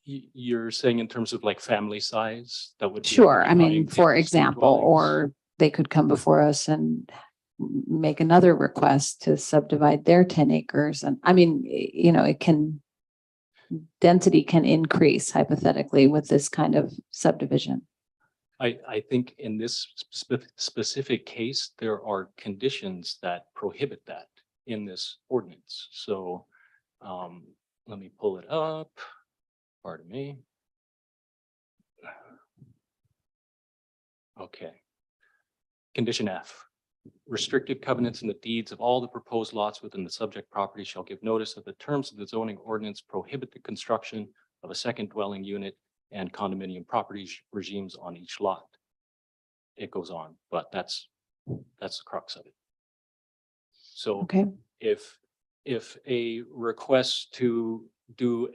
[SPEAKER 19] You're saying in terms of like family size that would be
[SPEAKER 8] Sure. I mean,
[SPEAKER 19] occupying
[SPEAKER 8] for
[SPEAKER 19] existing
[SPEAKER 8] example,
[SPEAKER 19] dwellings?
[SPEAKER 8] or they could come before us and make another request to subdivide their 10 acres. And I mean, density can increase hypothetically with this kind of subdivision.
[SPEAKER 19] I think in this specific case, there are conditions that prohibit that in this ordinance. So let me pull it up. Pardon me. Okay. Condition F. Restrictive covenants in the deeds of all the proposed lots within the subject property shall give notice that the terms of the zoning ordinance prohibit the construction of a second dwelling unit and condominium property regimes on each lot. It goes on, but that's the crux of it. So
[SPEAKER 8] Okay.
[SPEAKER 19] if a request to do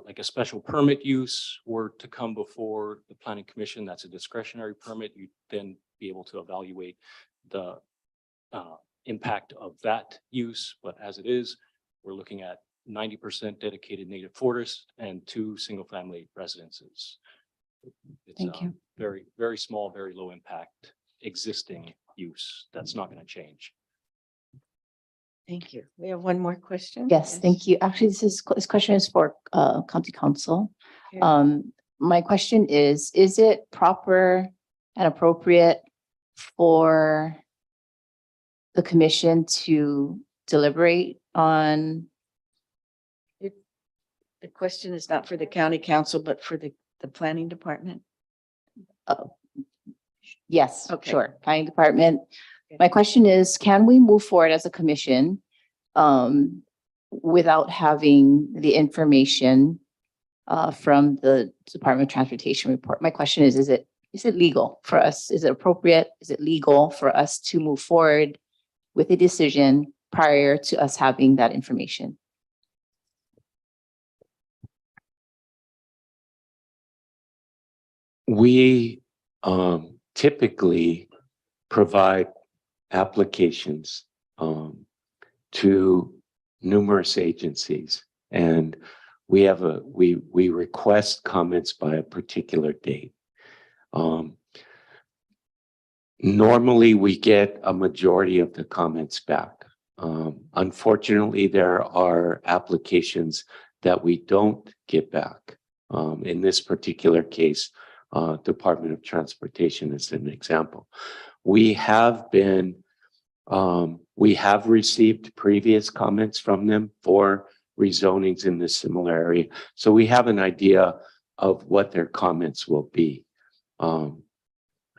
[SPEAKER 19] like a special permit use were to come before the planning commission, that's a discretionary permit, you then be able to evaluate the impact of that use, but as it is, we're looking at 90% dedicated native forest and 2 single-family residences. It's
[SPEAKER 8] Thank you.
[SPEAKER 19] very, very small, very low impact existing use. That's not going to change.
[SPEAKER 1] Thank you. We have one more question.
[SPEAKER 10] Yes, thank you. Actually, this question is for county council.
[SPEAKER 1] Okay.
[SPEAKER 10] My question is it proper and appropriate for the commission to deliberate on?
[SPEAKER 1] The question is not for the county council, but for the planning department.
[SPEAKER 10] Yes,
[SPEAKER 1] Okay.
[SPEAKER 10] sure, planning department. My question is, can we move forward as a commission without having the information from the Department of Transportation report? My question is it legal for us? Is it appropriate? Is it legal for us to move forward with a decision prior to us having that information?
[SPEAKER 16] We typically provide applications to numerous agencies, and we request comments by a particular date. Normally, we get a majority of the comments back. Unfortunately, there are applications that we don't get back. In this particular case, Department of Transportation is an example. We have received previous comments from them for rezonings in this similar area. So we have an idea of what their comments will be. And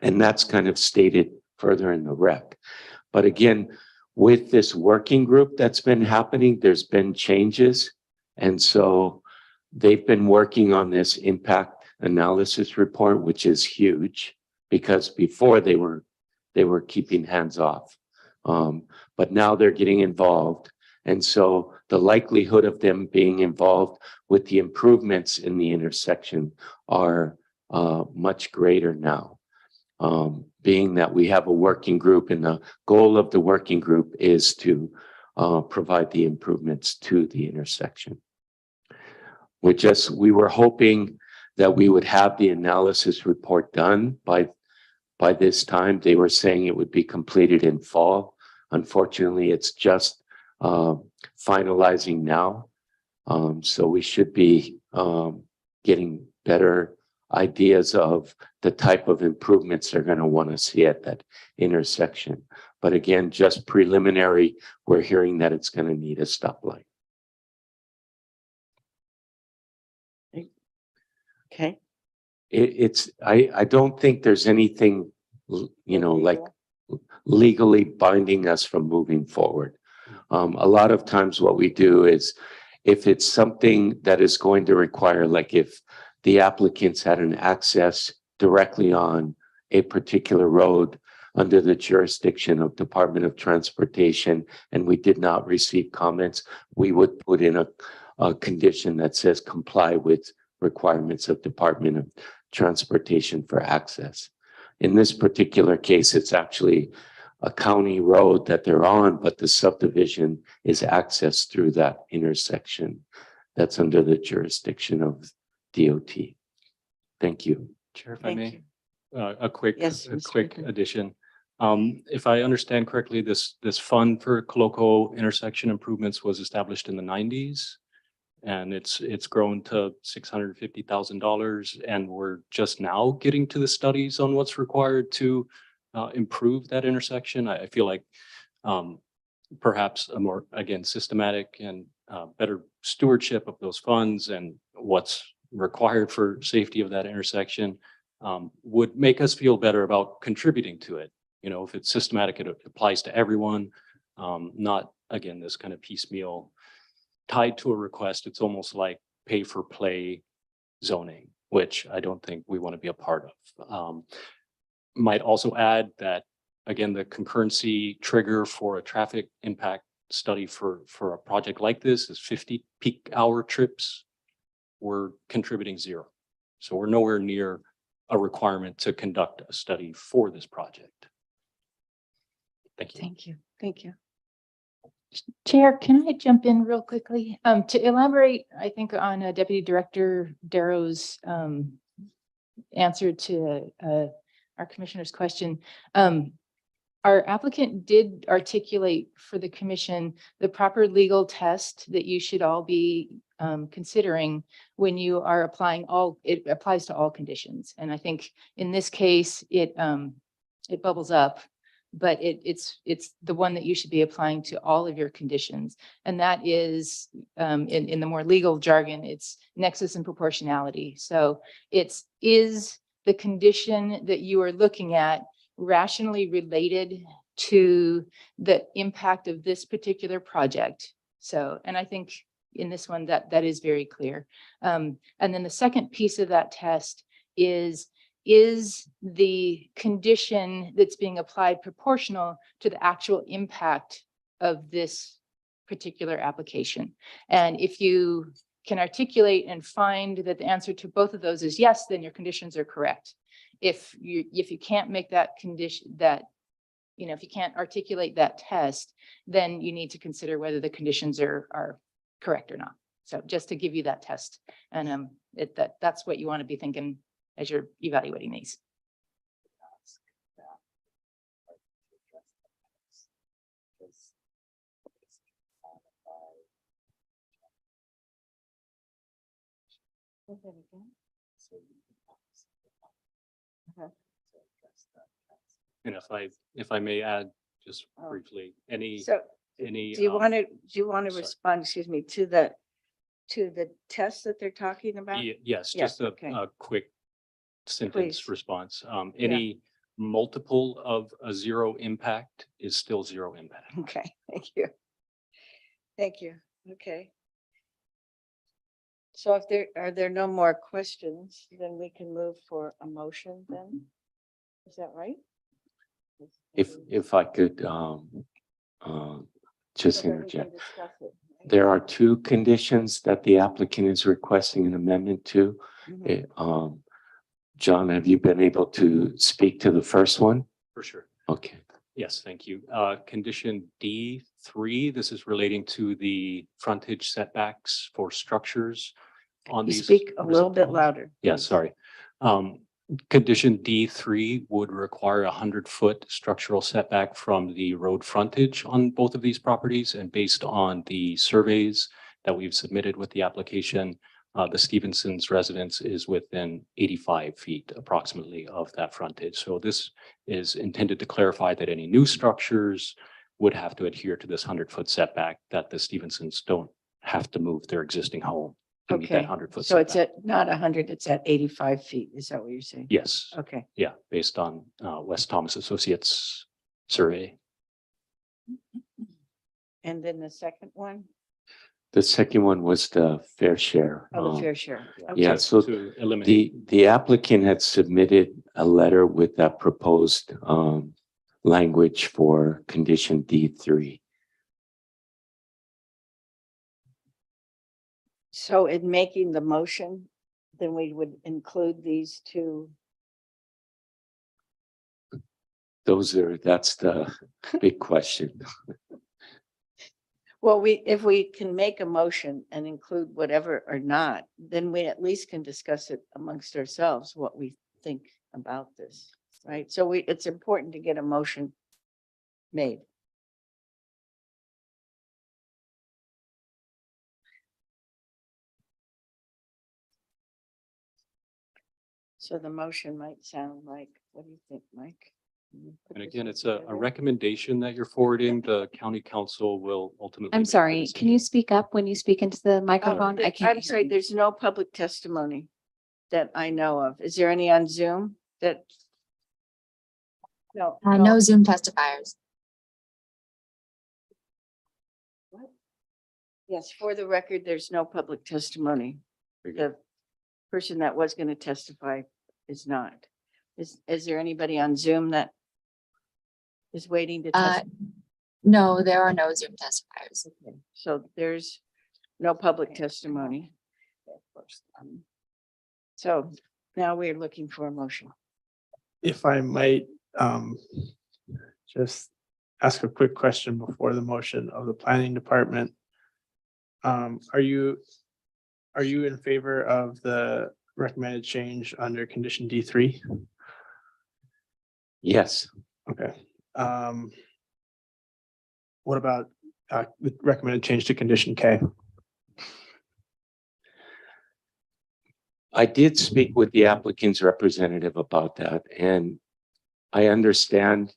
[SPEAKER 16] that's kind of stated further in the rec. But again, with this working group that's been happening, there's been changes. And so they've been working on this impact analysis report, which is huge, because before they were keeping hands off. But now they're getting involved. And so the likelihood of them being involved with the improvements in the intersection are much greater now. Being that we have a working group, and the goal of the working group is to provide the improvements to the intersection. We were hoping that we would have the analysis report done by this time. They were saying it would be completed in fall. Unfortunately, it's just finalizing now. So we should be getting better ideas of the type of improvements they're going to want to see at that intersection. But again, just preliminary, we're hearing that it's going to need a stoplight.
[SPEAKER 1] Okay.
[SPEAKER 16] I don't think there's anything, like legally binding us from moving forward. A lot of times what we do is, if it's something that is going to require, like if the applicants had an access directly on a particular road under the jurisdiction of Department of Transportation, and we did not receive comments, we would put in a condition that says comply with requirements of Department of Transportation for access. In this particular case, it's actually a county road that they're on, but the subdivision is accessed through that intersection that's under the jurisdiction of DOT. Thank you.
[SPEAKER 19] Chair, if I may, a quick addition. If I understand correctly, this fund for Coloco intersection improvements was established in the 90s, and it's grown to $650,000, and we're just now getting to the studies on what's required to improve that intersection. I feel like perhaps a more, again, systematic and better stewardship of those funds and what's required for safety of that intersection would make us feel better about contributing to it. If it's systematic, it applies to everyone, not, again, this kind of piecemeal tied to a request. It's almost like pay for play zoning, which I don't think we want to be a part of. Might also add that, again, the concurrency trigger for a traffic impact study for a project like this is 50 peak hour trips. We're contributing 0. So we're nowhere near a requirement to conduct a study for this project. Thank you.
[SPEAKER 1] Thank you. Thank you.
[SPEAKER 10] Chair, can I jump in real quickly? To elaborate, I think on Deputy Director Darrow's answer to our commissioner's question. Our applicant did articulate for the commission the proper legal test that you should all be considering when you are applying it applies to all conditions. And I think in this case, it bubbles up, but it's the one that you should be applying to all of your conditions. And that is, in the more legal jargon, it's nexus and proportionality. So is the condition that you are looking at rationally related to the impact of this particular project? So, and I think in this one that is very clear. And then the second piece of that test is the condition that's being applied proportional to the actual impact of this particular application? And if you can articulate and find that the answer to both of those is yes, then your conditions are correct. If you can't make that condition, if you can't articulate that test, then you need to consider whether the conditions are correct or not. So just to give you that test, and that's what you want to be thinking as you're evaluating these.
[SPEAKER 19] And if I may add just
[SPEAKER 1] Oh.
[SPEAKER 19] briefly, any.
[SPEAKER 1] So do you want to
[SPEAKER 19] sorry.
[SPEAKER 1] respond, excuse me, to the test that they're talking about?
[SPEAKER 19] Yes,
[SPEAKER 1] Yes,
[SPEAKER 19] just
[SPEAKER 1] okay.
[SPEAKER 19] a quick sentence
[SPEAKER 1] Please.
[SPEAKER 19] response. Any multiple of a zero impact is still zero impact.
[SPEAKER 1] Okay, thank you. Thank you. Okay. So if are there no more questions, then we can move for a motion then? Is that right?
[SPEAKER 16] If I could just
[SPEAKER 1] So then we can
[SPEAKER 16] interject.
[SPEAKER 1] discuss it, right?
[SPEAKER 16] There are two conditions that the applicant is requesting an amendment to.
[SPEAKER 1] Mhm.
[SPEAKER 16] John, have you been able to speak to the first one?
[SPEAKER 19] For sure.
[SPEAKER 16] Okay.
[SPEAKER 19] Yes, thank you. Condition D3, this is relating to the frontage setbacks for structures on
[SPEAKER 1] You
[SPEAKER 19] these.
[SPEAKER 1] speak a little bit
[SPEAKER 19] horizontal-
[SPEAKER 1] louder.
[SPEAKER 19] Yeah,
[SPEAKER 1] please.
[SPEAKER 19] sorry. Condition D3 would require 100-foot structural setback from the road frontage on both of these properties. And based on the surveys that we've submitted with the application, the Stevenson's residence is within 85 feet approximately of that frontage. So this is intended to clarify that any new structures would have to adhere to this 100-foot setback, that the Stevensons don't have to move their existing home to meet that
[SPEAKER 1] Okay,
[SPEAKER 19] 100-foot
[SPEAKER 1] so it's
[SPEAKER 19] setback.
[SPEAKER 1] at not 100, it's at 85 feet. Is that what you're saying?
[SPEAKER 19] Yes.
[SPEAKER 1] Okay.
[SPEAKER 19] Yeah, based on West Thomas Associates survey.
[SPEAKER 1] And then the second one?
[SPEAKER 16] The second one was the fair share.
[SPEAKER 1] Oh, the fair share.
[SPEAKER 16] Yeah,
[SPEAKER 1] Okay.
[SPEAKER 16] so
[SPEAKER 19] To eliminate.
[SPEAKER 16] the applicant had submitted a letter with that proposed language for condition D3.
[SPEAKER 1] So in making the motion, then we would include these two.
[SPEAKER 16] That's the big question.
[SPEAKER 1] Well, if we can make a motion and include whatever or not, then we at least can discuss it amongst ourselves, what we think about this, right? So it's important to get a motion made. So the motion might sound like, what do you think, Mike? Can you put
[SPEAKER 19] And
[SPEAKER 1] this
[SPEAKER 19] again, it's a
[SPEAKER 1] together?
[SPEAKER 19] recommendation that you're forwarding. The county council will ultimately.
[SPEAKER 8] I'm
[SPEAKER 19] make the
[SPEAKER 8] sorry,
[SPEAKER 19] decision.
[SPEAKER 8] can you speak up when you speak into the microphone? I can't
[SPEAKER 1] I'm
[SPEAKER 8] hear
[SPEAKER 1] sorry,
[SPEAKER 8] you.
[SPEAKER 1] there's no public testimony that I know of. Is there any on Zoom that? No.
[SPEAKER 4] No Zoom testifiers.
[SPEAKER 1] Yes, for the record, there's no public testimony. The person that was going to testify is not. Is there anybody on Zoom that is waiting to testify?
[SPEAKER 4] No, there are no Zoom testifiers.
[SPEAKER 1] So there's no public testimony. So now we're looking for a motion.
[SPEAKER 3] If I might, just ask a quick question before the motion of the planning department. Are you in favor of the recommended change under condition D3?
[SPEAKER 16] Yes.
[SPEAKER 3] Okay. What about the recommended change to condition K?
[SPEAKER 16] I did speak with the applicant's representative about that, and I understand,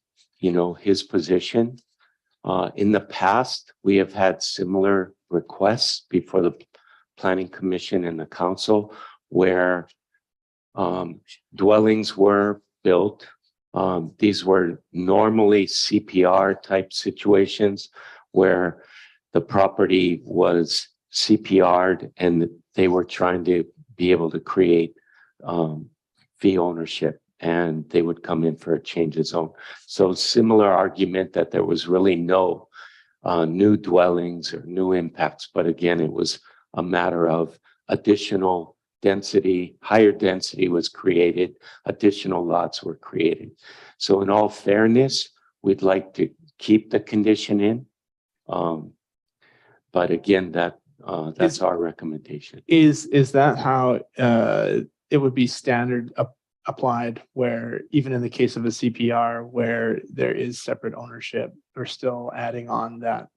[SPEAKER 16] his position. In the past, we have had similar requests before the Planning Commission and the council where dwellings were built. These were normally CPR type situations where the property was CPR'd and they were trying to be able to create fee ownership, and they would come in for a change of zone. So similar argument that there was really no new dwellings or new impacts, but again, it was a matter of additional density, higher density was created, additional lots were created. So in all fairness, we'd like to keep the condition in. But again, that's our recommendation.
[SPEAKER 3] Is that how it would be standard applied, where even in the case of a CPR where there is separate ownership, we're still adding on that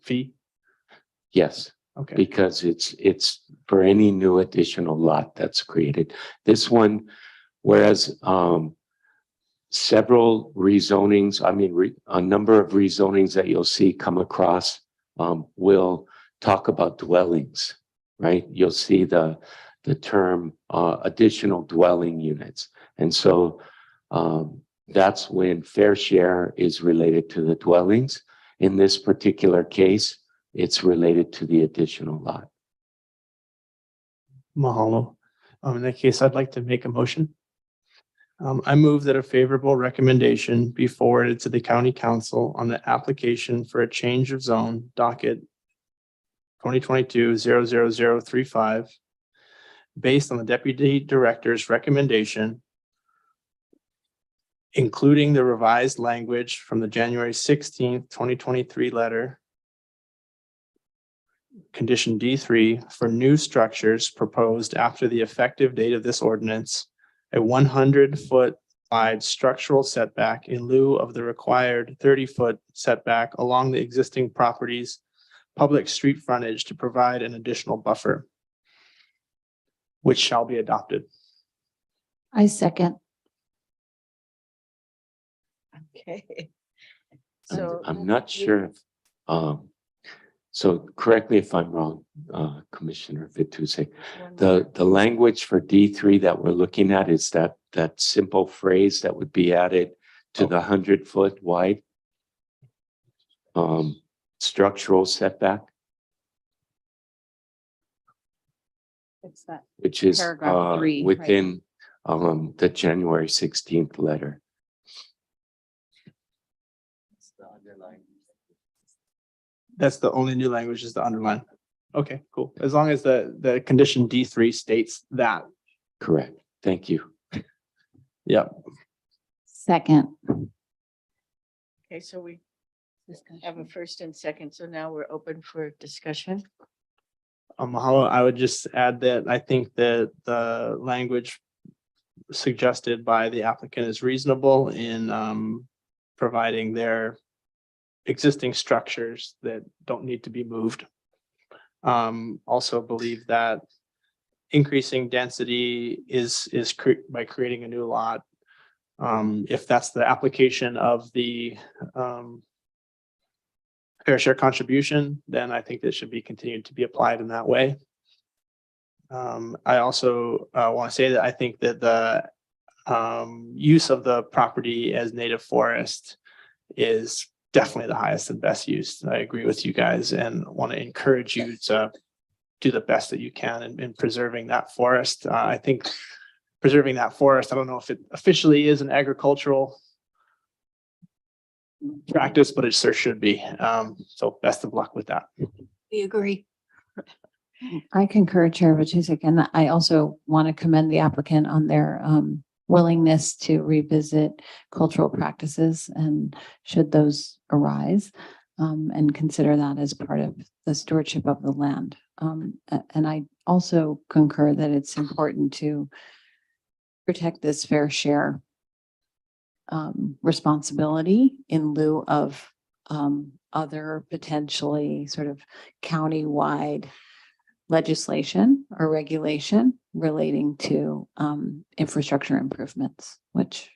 [SPEAKER 3] fee?
[SPEAKER 16] Yes.
[SPEAKER 3] Okay.
[SPEAKER 16] Because it's for any new additional lot that's created. This one, whereas several rezonings, a number of rezonings that you'll see come across will talk about dwellings, right? You'll see the term additional dwelling units. And so that's when fair share is related to the dwellings. In this particular case, it's related to the additional lot.
[SPEAKER 3] Mahalo. In that case, I'd like to make a motion. I move that a favorable recommendation be forwarded to the county council on the application for a change of zone docket 2022-00035 based on the deputy director's recommendation, including the revised language from the January 16th, 2023 letter, condition D3, for new structures proposed after the effective date of this ordinance, a 100-foot wide structural setback in lieu of the required 30-foot setback along the existing property's public street frontage to provide an additional buffer, which shall be adopted.
[SPEAKER 8] I second.
[SPEAKER 1] Okay.
[SPEAKER 16] I'm not sure if, so correct me if I'm wrong, Commissioner Vituse. The language for D3 that we're looking at is that simple phrase that would be added to the 100-foot wide structural setback,
[SPEAKER 8] It's that
[SPEAKER 16] which is
[SPEAKER 8] paragraph 3, right?
[SPEAKER 16] within the January 16th letter.
[SPEAKER 3] That's the only new language is the underline. Okay, cool. As long as the condition D3 states that.
[SPEAKER 16] Correct. Thank you.
[SPEAKER 3] Yep.
[SPEAKER 8] Second.
[SPEAKER 1] Okay, so we have a first and second, so now we're open for discussion.
[SPEAKER 3] Mahalo, I would just add that I think that the language suggested by the applicant is reasonable in providing their existing structures that don't need to be moved. Also believe that increasing density is by creating a new lot. If that's the application of the fair share contribution, then I think that should be continued to be applied in that way. I also want to say that I think that the use of the property as native forest is definitely the highest and best use. I agree with you guys and want to encourage you to do the best that you can in preserving that forest. I think preserving that forest, I don't know if it officially is an agricultural practice, but it sure should be. So best of luck with that.
[SPEAKER 8] We agree. I concur, Chair Vituse, and I also want to commend the applicant on their willingness to revisit cultural practices and should those arise, and consider that as part of the stewardship of the land. And I also concur that it's important to protect this fair share responsibility in lieu of other potentially sort of county-wide legislation or regulation relating to infrastructure improvements, which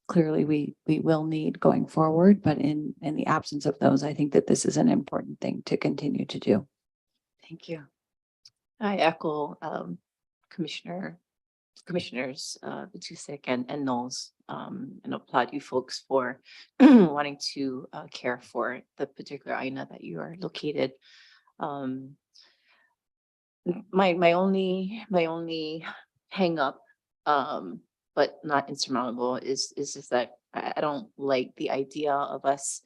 [SPEAKER 8] clearly we will need going forward. But in the absence of those, I think that this is an important thing to continue to do. Thank you.
[SPEAKER 10] I echo Commissioners Batusek and Knowles, and applaud you folks for wanting to care for the particular INA that you are located. My only hang up, but not insurmountable, is just that I don't like the idea of us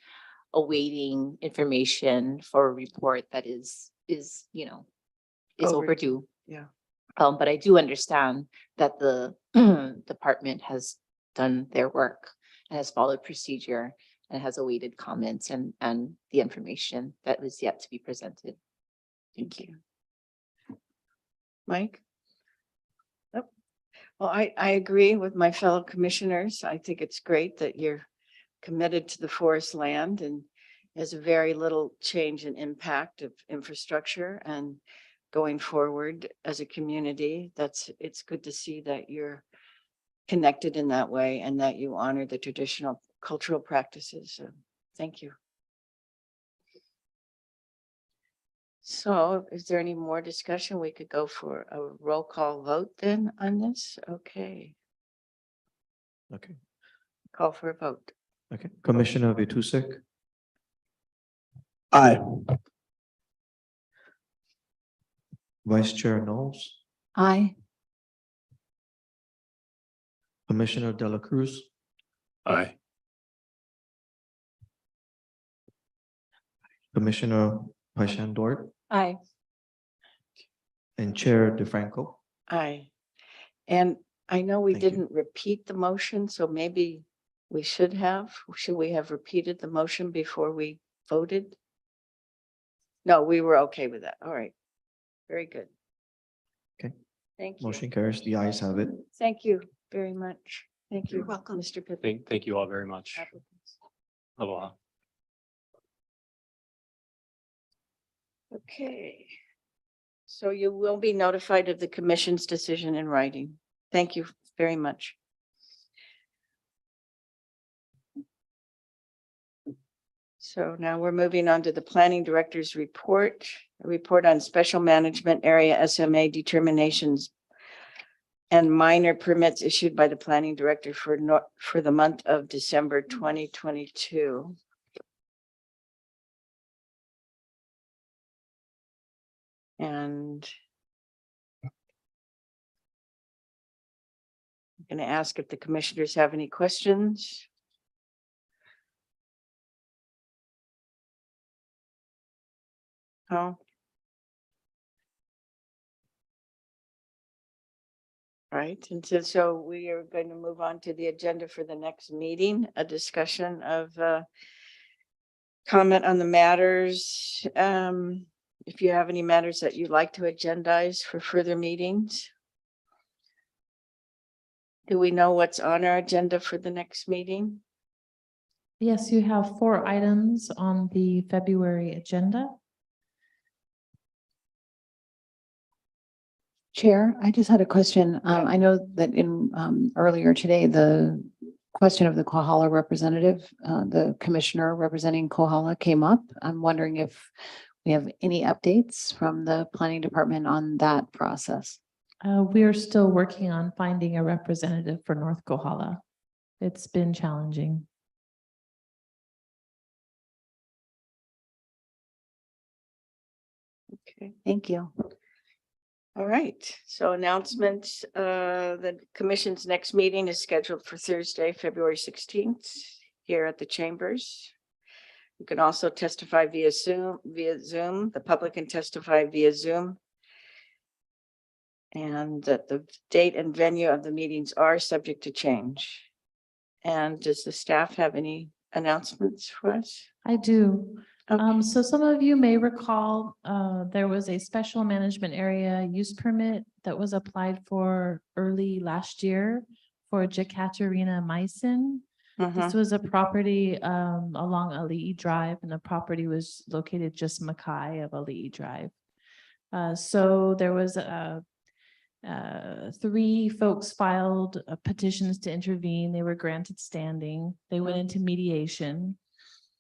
[SPEAKER 10] awaiting information for a report that is overdue.
[SPEAKER 1] Yeah.
[SPEAKER 10] But I do understand that the department has done their work and has followed procedure and has awaited comments and the information that was yet to be presented. Thank you.
[SPEAKER 1] Mike? Nope. Well, I agree with my fellow commissioners. I think it's great that you're committed to the forest land, and there's very little change in impact of infrastructure and going forward as a community. It's good to see that you're connected in that way and that you honor the traditional cultural practices. So thank you. So is there any more discussion? We could go for a roll call vote then on this. Okay,
[SPEAKER 20] Okay,
[SPEAKER 1] call for a vote.
[SPEAKER 20] okay. Commissioner Vitusek,
[SPEAKER 18] Aye.
[SPEAKER 20] Vice Chair Knowles,
[SPEAKER 8] Aye.
[SPEAKER 20] Commissioner De La Cruz,
[SPEAKER 13] Aye.
[SPEAKER 20] Commissioner Paishan-Dort,
[SPEAKER 2] Aye.
[SPEAKER 20] and Chair DeFranco.
[SPEAKER 1] Aye. And I know we
[SPEAKER 20] Thank you.
[SPEAKER 1] didn't repeat the motion, so maybe we should we have repeated the motion before we voted? No, we were okay with that. All right. Very good.
[SPEAKER 20] Okay.
[SPEAKER 1] Thank you.
[SPEAKER 20] Motion carries. The ayes have it.
[SPEAKER 1] Thank you very much. Thank you.
[SPEAKER 14] You're welcome.
[SPEAKER 1] Mr. Pittman.
[SPEAKER 19] Thank you all very much.
[SPEAKER 1] Applicants.
[SPEAKER 19] Aloha.
[SPEAKER 1] Okay. So you will be notified of the commission's decision in writing. Thank you very much. So now we're moving on to the planning director's report, a report on special management area SMA determinations and minor permits issued by the planning director for the month of December 2022. And I'm going to ask if the commissioners have any questions. Oh. Right, and so we are going to move on to the agenda for the next meeting, a discussion of comment on the matters. If you have any matters that you'd like to agendize for further meetings. Do we know what's on our agenda for the next meeting?
[SPEAKER 6] Yes, you have 4 items on the February agenda.
[SPEAKER 8] Chair, I just had a question. I know that in earlier today, the question of the Kohala representative, the commissioner representing Kohala came up. I'm wondering if we have any updates from the planning department on that process.
[SPEAKER 6] We are still working on finding a representative for North Kohala. It's been challenging.
[SPEAKER 1] Okay,
[SPEAKER 8] Thank you.
[SPEAKER 1] all right. So announcements, the commission's next meeting is scheduled for Thursday, February 16th here at the chambers. You can also testify via Zoom. The public can testify via Zoom. And that the date and venue of the meetings are subject to change. And does the staff have any announcements for us?
[SPEAKER 6] I do. So some of you may recall, there was a special management area use permit that was applied for early last year for Jekaterina Meissen. This was a property along Ali'i Drive, and the property was located just Mackay of Ali'i Drive. So there was three folks filed petitions to intervene. They were granted standing. They went into mediation.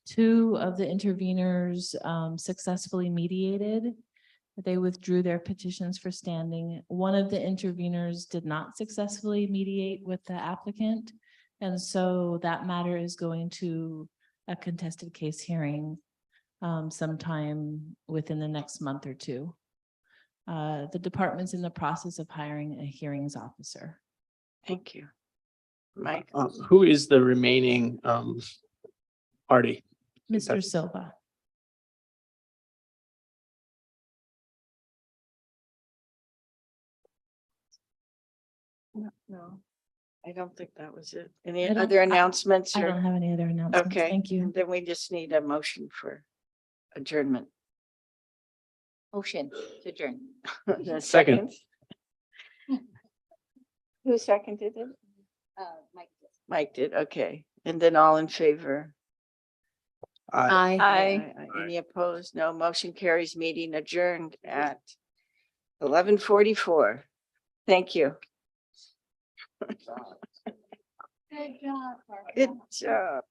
[SPEAKER 6] Two of the interveners successfully mediated. They withdrew their petitions for standing. One of the interveners did not successfully mediate with the applicant. And so that matter is going to a contested case hearing sometime within the next month or two. The department's in the process of hiring a hearings officer.
[SPEAKER 1] Thank you. Mike?
[SPEAKER 3] Who is the remaining party?
[SPEAKER 6] Mr. Silva.
[SPEAKER 1] No, I don't think that was it. Any
[SPEAKER 6] I don't-
[SPEAKER 1] other announcements?
[SPEAKER 6] I
[SPEAKER 1] or-
[SPEAKER 6] don't have any other announcements.
[SPEAKER 1] Okay.
[SPEAKER 6] Thank you.
[SPEAKER 1] Then we just need a motion for adjournment.
[SPEAKER 2] Motion to adjourn.
[SPEAKER 1] The
[SPEAKER 3] Second.
[SPEAKER 1] Who seconded it?
[SPEAKER 2] Mike.
[SPEAKER 1] Mike did, okay. And then all in favor?
[SPEAKER 8] Aye.
[SPEAKER 1] Any opposed? No, motion carries. Meeting adjourned at 11:44. Thank you.
[SPEAKER 2] Good job.
[SPEAKER 1] Good job.